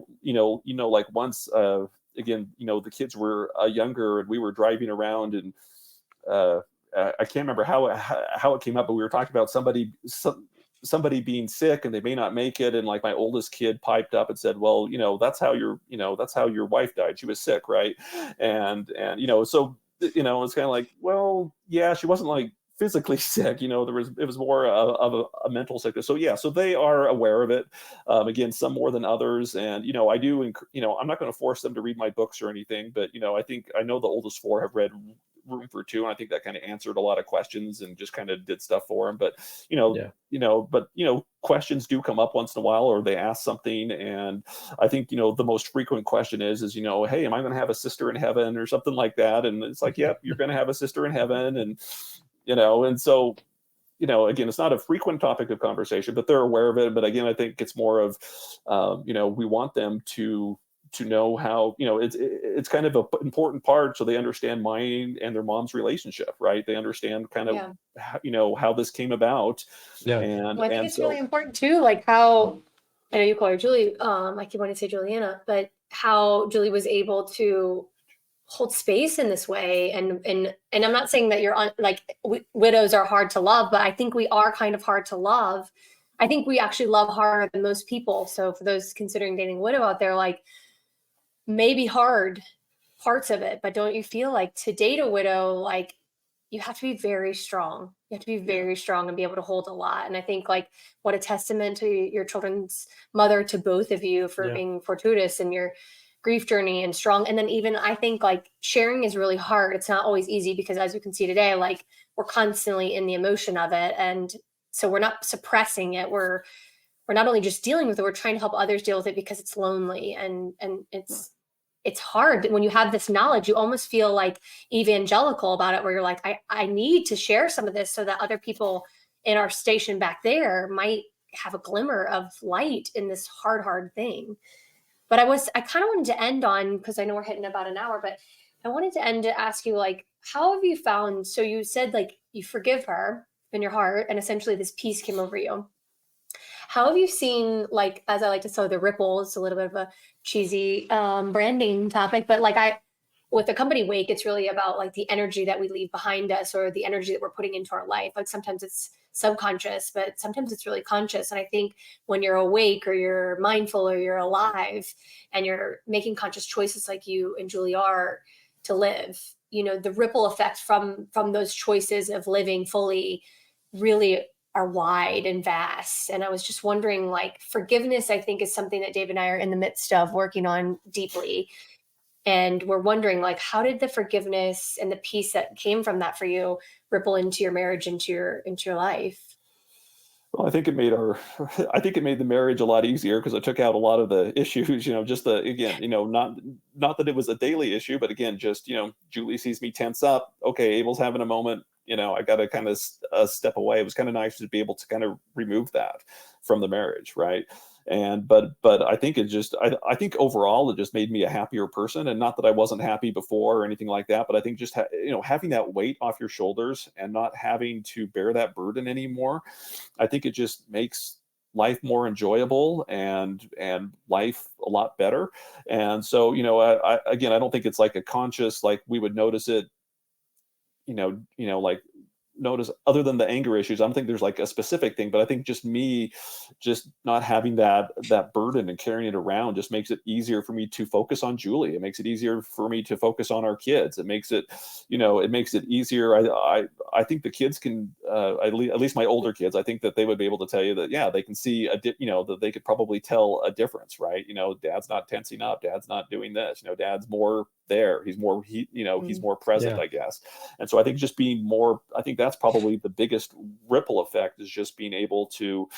once again, the kids were younger, and we were driving around, and I can't remember how it came up, but we were talking about somebody being sick and they may not make it, and like my oldest kid piped up and said, well, that's how your wife died. She was sick, right? And so it's kind of like, well, yeah, she wasn't like physically sick, it was more of a mental sickness. So they are aware of it. Again, some more than others. And, I do, I'm not going to force them to read my books or anything, but, I know the oldest four have read Room for Two, and I think that kind of answered a lot of questions and just kind of did stuff for them. But, questions do come up once in a while, or they ask something. And I think, the most frequent question is, hey, am I going to have a sister in heaven or something like that? And it's like, yep, you're going to have a sister in heaven. And, and so, again, it's not a frequent topic of conversation, but they're aware of it. But again, I think it's more of, we want them to know how, it's kind of an important part, so they understand mine and their mom's relationship, right? They understand kind of, how this came about. Yeah. And I think it's really important too, like how, I know you call her Julie, I keep wanting to say Juliana, but how Julie was able to hold space in this way. And I'm not saying that you're widows are hard to love, but I think we are kind of hard to love. I think we actually love harder than most people. So for those considering dating a widow out there, like, maybe hard parts of it, but don't you feel like to date a widow, like, you have to be very strong. You have to be very strong and be able to hold a lot. And I think, like, what a testament to your children's mother, to both of you, for being fortuitous in your grief journey and strong. And then even I think, like, sharing is really hard. It's not always easy because, as you can see today, like, we're constantly in the emotion of it. And so we're not suppressing it. We're not only just dealing with it, we're trying to help others deal with it, because it's lonely and it's hard. When you have this knowledge, you almost feel like evangelical about it, where you're like, I need to share some of this so that other people in our station back there might have a glimmer of light in this hard thing. But I kind of wanted to end on, because I know we're hitting about an hour, but I wanted to end to ask you, like, how have you found, so you said, like, you forgive her in your heart, and essentially this peace came over you. How have you seen, like, as I like to say, the ripples, a little bit of a cheesy branding topic, but like with the company Wake, it's really about like the energy that we leave behind us, or the energy that we're putting into our life. Like, sometimes it's subconscious, but sometimes it's really conscious. And I think when you're awake, or you're mindful, or you're alive, and you're making conscious choices like you and Julie are to live, the ripple effect from those choices of living fully really are wide and vast. And I was just wondering, like, forgiveness, I think, is something that Dave and I are in the midst of working on deeply. And we're wondering, like, how did the forgiveness and the peace that came from that for you ripple into your marriage, into your life? Well, I think it made the marriage a lot easier, because it took out a lot of the issues, just not that it was a daily issue, but again, just, Julie sees me tense up. Okay, Abel's having a moment. I got to kind of step away. It was kind of nice to be able to kind of remove that from the marriage, right? And but I think I think overall it just made me a happier person. And not that I wasn't happy before or anything like that, but I think just having that weight off your shoulders and not having to bear that burden anymore, I think it just makes life more enjoyable and life a lot better. And so, I don't think it's like a conscious, like, we would notice it, like, notice, other than the anger issues. I don't think there's like a specific thing, but I think just me just not having that burden and carrying it around just makes it easier for me to focus on Julie. It makes it easier for me to focus on our kids. It makes it, it makes it easier. I think the kids can, at least my older kids, I think that they would be able to tell you that, yeah, they can see that they could probably tell a difference, right? Dad's not tensing up. Dad's not doing this. Dad's more there. He's more, he's more present, Yeah. I guess. And so I think just being more, I think that's probably the biggest ripple effect, is just being able to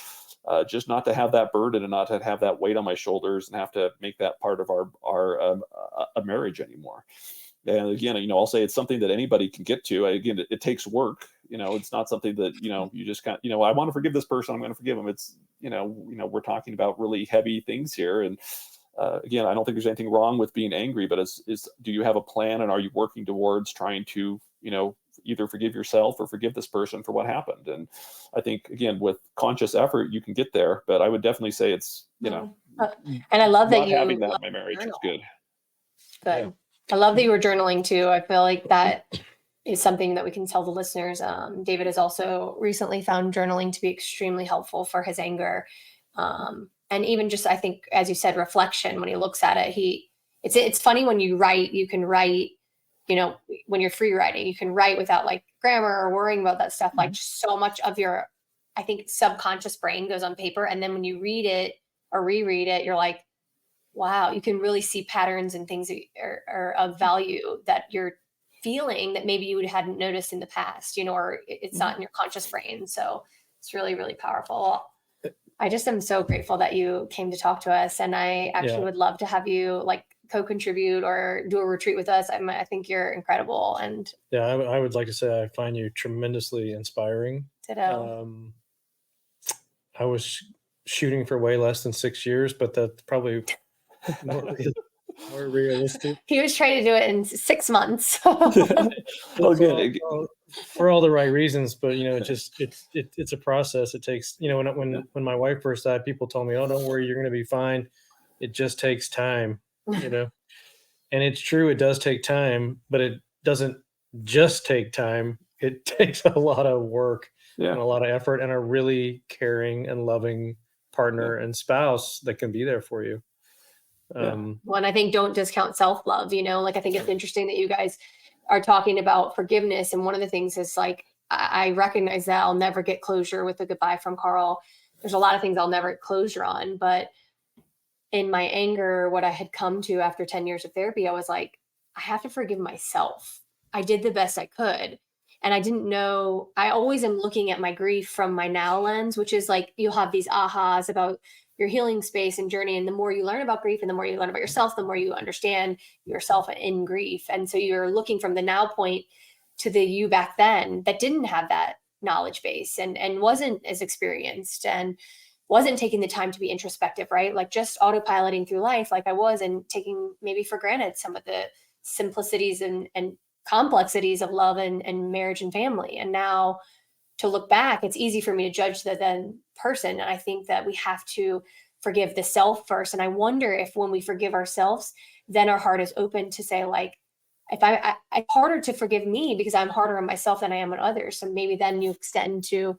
just not to have that burden and not to have that weight on my shoulders and have to make that part of a marriage anymore. And again, I'll say it's something that anybody can get to. Again, it takes work. It's not something that, you just can't, I want to forgive this person, I'm going to forgive him. It's, we're talking about really heavy things here. And again, I don't think there's anything wrong with being angry, but do you have a plan, and are you working towards trying to, either forgive yourself or forgive this person for what happened? And I think, again, with conscious effort, you can get there, but I would definitely say it's, and I love that not you having that love in my marriage to is good. Good. I love that you were journaling too. I feel like that is something that we can tell the listeners. David has also recently found journaling to be extremely helpful for his anger. And even just, I think, as you said, reflection, when he looks at it, it's funny when you write, you can write, when you're free writing, you can write without like grammar or worrying about that stuff. Like just so much of your, I think, subconscious brain goes on paper. And then when you read it or reread it, you're like, wow, you can really see patterns and things that are of value that you're feeling that maybe you hadn't noticed in the past, or it's not in your conscious brain. So it's really, really powerful. I just am so grateful that you came to talk to us. And I actually would love to have you like co-contribute or do a retreat with us. I think you're incredible. And I would like to say I find you tremendously inspiring. ditto. I was shooting for way less than 6 years, but that's probably more realistic. He was trying to do it in 6 months. Well, again, for all the right reasons, but it's a process. It takes, when my wife first died, people told me, "Oh, don't worry, you're going to be fine. It just takes time," and it's true. It does take time, but it doesn't just take time. It takes a lot of work and a lot of effort, and a really caring and loving partner and spouse that can be there for you. Well, and I think don't discount self-love, like I think it's interesting that you guys are talking about forgiveness. And one of the things is like, I recognize that I'll never get closure with a goodbye from Carl. There's a lot of things I'll never get closure on, but in my anger, what I had come to after 10 years of therapy, I was like, I have to forgive myself. I did the best I could. And I didn't know, I always am looking at my grief from my now lens, which is like, you'll have these ahas about your healing space and journey. And the more you learn about grief and the more you learn about yourself, the more you understand yourself in grief. And so you're looking from the now point to the you back then that didn't have that knowledge base and wasn't as experienced and wasn't taking the time to be introspective, right? Like just autopiloting through life like I was, and taking maybe for granted some of the simplicities and complexities of love and marriage and family. And now to look back, it's easy for me to judge the then person. And I think that we have to forgive the self first. And I wonder if when we forgive ourselves, then our heart is open to say, like, if it's harder to forgive me because I'm harder on myself than I am on others. So maybe then you extend to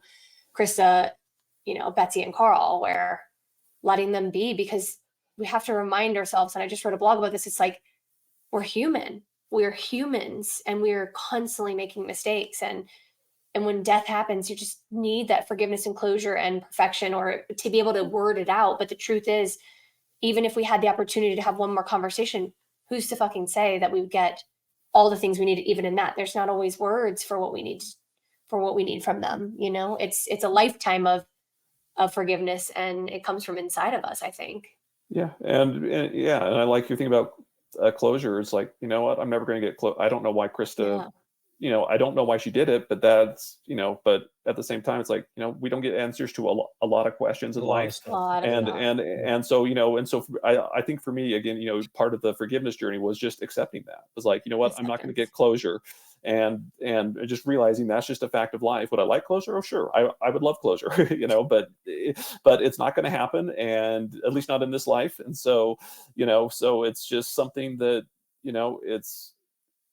Krista, Betsy and Carl, where letting them be, because we have to remind ourselves. And I just wrote a blog about this. It's like, we're human. We're humans and we're constantly making mistakes. And when death happens, you just need that forgiveness and closure and perfection, or to be able to word it out. But the truth is, even if we had the opportunity to have one more conversation, who's to fucking say that we would get all the things we need, even in that? There's not always words for what we need from them. It's a lifetime of forgiveness, and it comes from inside of us, I think. Yeah. And I like your thing about closure. It's like, you know what, I'm never going to get close. I don't know why Krista, I don't know why she did it, but that's, but at the same time, it's like, we don't get answers to a lot of questions in life. And so I think for me, again, part of the forgiveness journey was just accepting that. It was like, you know what, I'm not going to get closure. And just realizing that's just a fact of life. Would I like closure? Oh, sure. I would love closure, but it's not going to happen. And at least not in this life. And so, so it's just something that, it's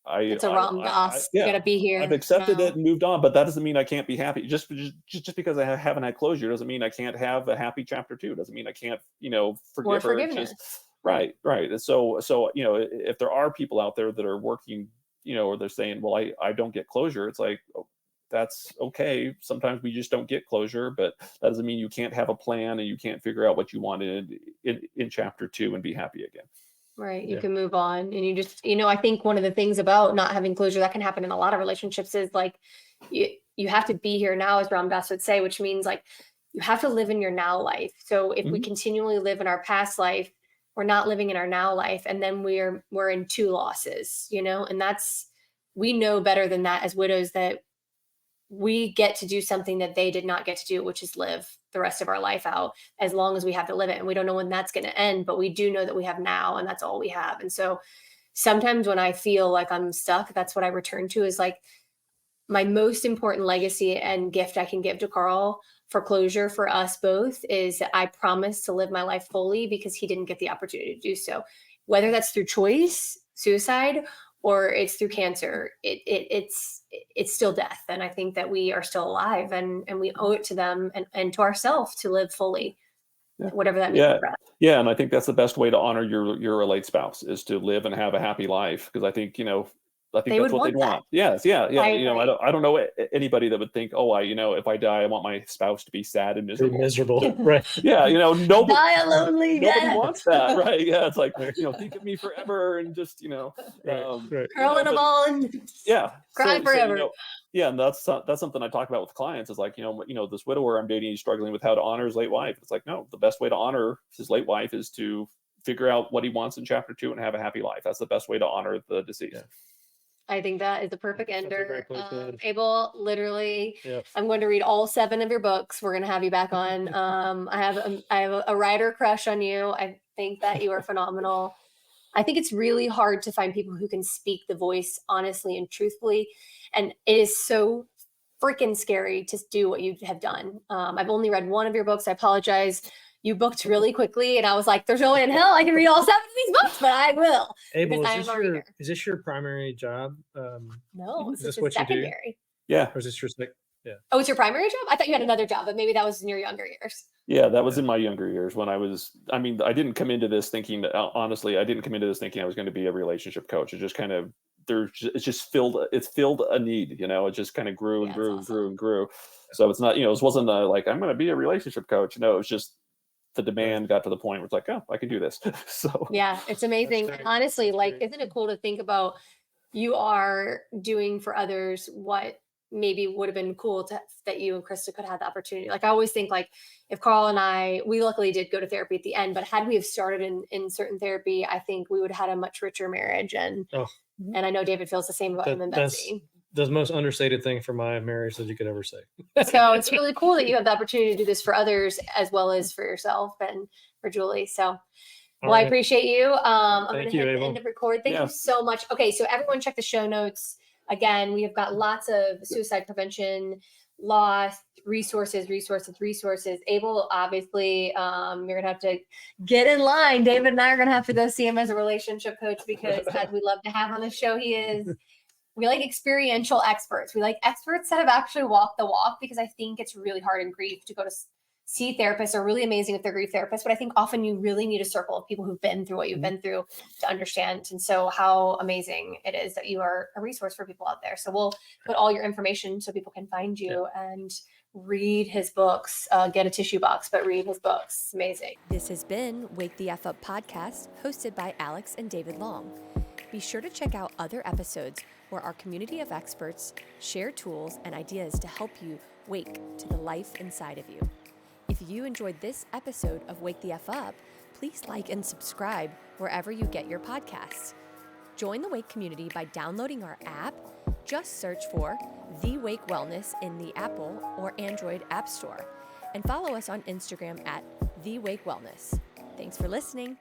a Ram Dass. You gotta be here. I've accepted it and moved on, but that doesn't mean I can't be happy. Just because I haven't had closure doesn't mean I can't have a happy chapter 2. Doesn't mean I can't, forgive her. Right. And so, if there are people out there that are working, or they're saying, well, I don't get closure. It's like, oh, that's okay. Sometimes we just don't get closure, but that doesn't mean you can't have a plan and you can't figure out what you want in chapter 2 and be happy again. Right. You Yeah. can move on, and you just, I think one of the things about not having closure that can happen in a lot of relationships is like you have to be here now, as Ram Dass would say, which means like you have to live in your now life. So if we Mhm. continually live in our past life, we're not living in our now life, and then we're in two losses, and we know better than that as widows, that we get to do something that they did not get to do, which is live the rest of our life out as long as we have to live it. And we don't know when that's going to end, but we do know that we have now, and that's all we have. And so sometimes when I feel like I'm stuck, that's what I return to, is like my most important legacy and gift I can give to Carl for closure for us both is that I promise to live my life fully because he didn't get the opportunity to do so. Whether that's through choice, suicide, or it's through cancer, it's still death. And I think that we are still alive, and we owe it to them and to ourselves to live fully, Yeah. whatever that means Yeah. for us. Yeah. And I think that's the best way to honor your late spouse, is to live and have a happy life. Because I think, They that's would what they'd want that. want. Yes. Yeah. Yeah. I I agree. don't know anybody that would think, oh, if I die, I want my spouse to be sad and Pretty miserable. miserable. Right. Yeah. Nobody, Die a lonely nobody death. wants that. Right. Yeah. It's like, Right. think of me forever and just, Right. Right. Curl in a but- ball and yeah. cry forever. Yeah, and that's something I talk about with clients, is like, this widower I'm dating, he's struggling with how to honor his late wife. It's like, no, the best way to honor his late wife is to figure out what he wants in chapter 2 and have a happy life. That's the best way to honor the deceased. Yeah. I think that is the perfect That's a ender. great place to end. Abel, literally, Yep. I'm going to read all 7 of your books. We're going to have you back on. I have a writer crush on you. I think that you are phenomenal. I think it's really hard to find people who can speak the voice honestly and truthfully. And it is so freaking scary to do what you have done. I've only read 1 of your books. I apologize. You booked really quickly, and I was like, there's no way in hell I can read all 7 of these books, but I will. Abel, because I am a reader. is this your primary job? No, Is this this is what you do? secondary. Yeah. Or is this your Oh, it's your primary job? I thought you had another job, but maybe that was in your younger years. Yeah, that was in my younger years when I didn't come into this thinking, honestly, I didn't come into this thinking I was going to be a relationship coach. It just kind of, it's filled a need, it just kind of grew and Yeah, grew it's and grew and grew. So it's not, it wasn't like, I'm going to be a relationship coach. No, it was just the demand got to the point where it's like, oh, I can do this. So Yeah, it's amazing. great. Honestly, That's like, great. isn't it cool to think about you are doing for others what maybe would have been cool that you and Krista could have the opportunity. Like I always think, like, if Carl and we luckily did go to therapy at the end, but had we have started in certain therapy, I think we would have had a much richer marriage. And I know David feels the same about him and Betsy. The most understated thing for my marriage that you could ever say. So it's really cool that you have the opportunity to do this for others as well as for yourself and for Julie. So, I appreciate you. I'm going to hit the end of record. Thank you so much. Okay, so everyone check the show notes. Again, we have got lots of suicide prevention, loss, resources. Abel, obviously, you're going to have to get in line. David and I are going to have to go see him as a relationship coach because as we love to have on the show, he is. We like experiential experts. We like experts that have actually walked the walk, because I think it's really hard in grief to go to see therapists. Are really amazing if they're grief therapists, but I think often you really need a circle of people who've been through what you've been through to understand. And so how amazing it is that you are a resource for people out there. So we'll put all your information so people can find you and read his books, get a tissue box, but read his books. Amazing. This has been Wake the F Up podcast, hosted by Alix and David Long. Be sure to check out other episodes where our community of experts share tools and ideas to help you wake to the life inside of you. If you enjoyed this episode of Wake the F Up, please like and subscribe wherever you get your podcasts. Join the Wake community by downloading our app. Just search for The Wake Wellness in the Apple or Android App Store. And follow us on Instagram at The Wake Wellness. Thanks for listening.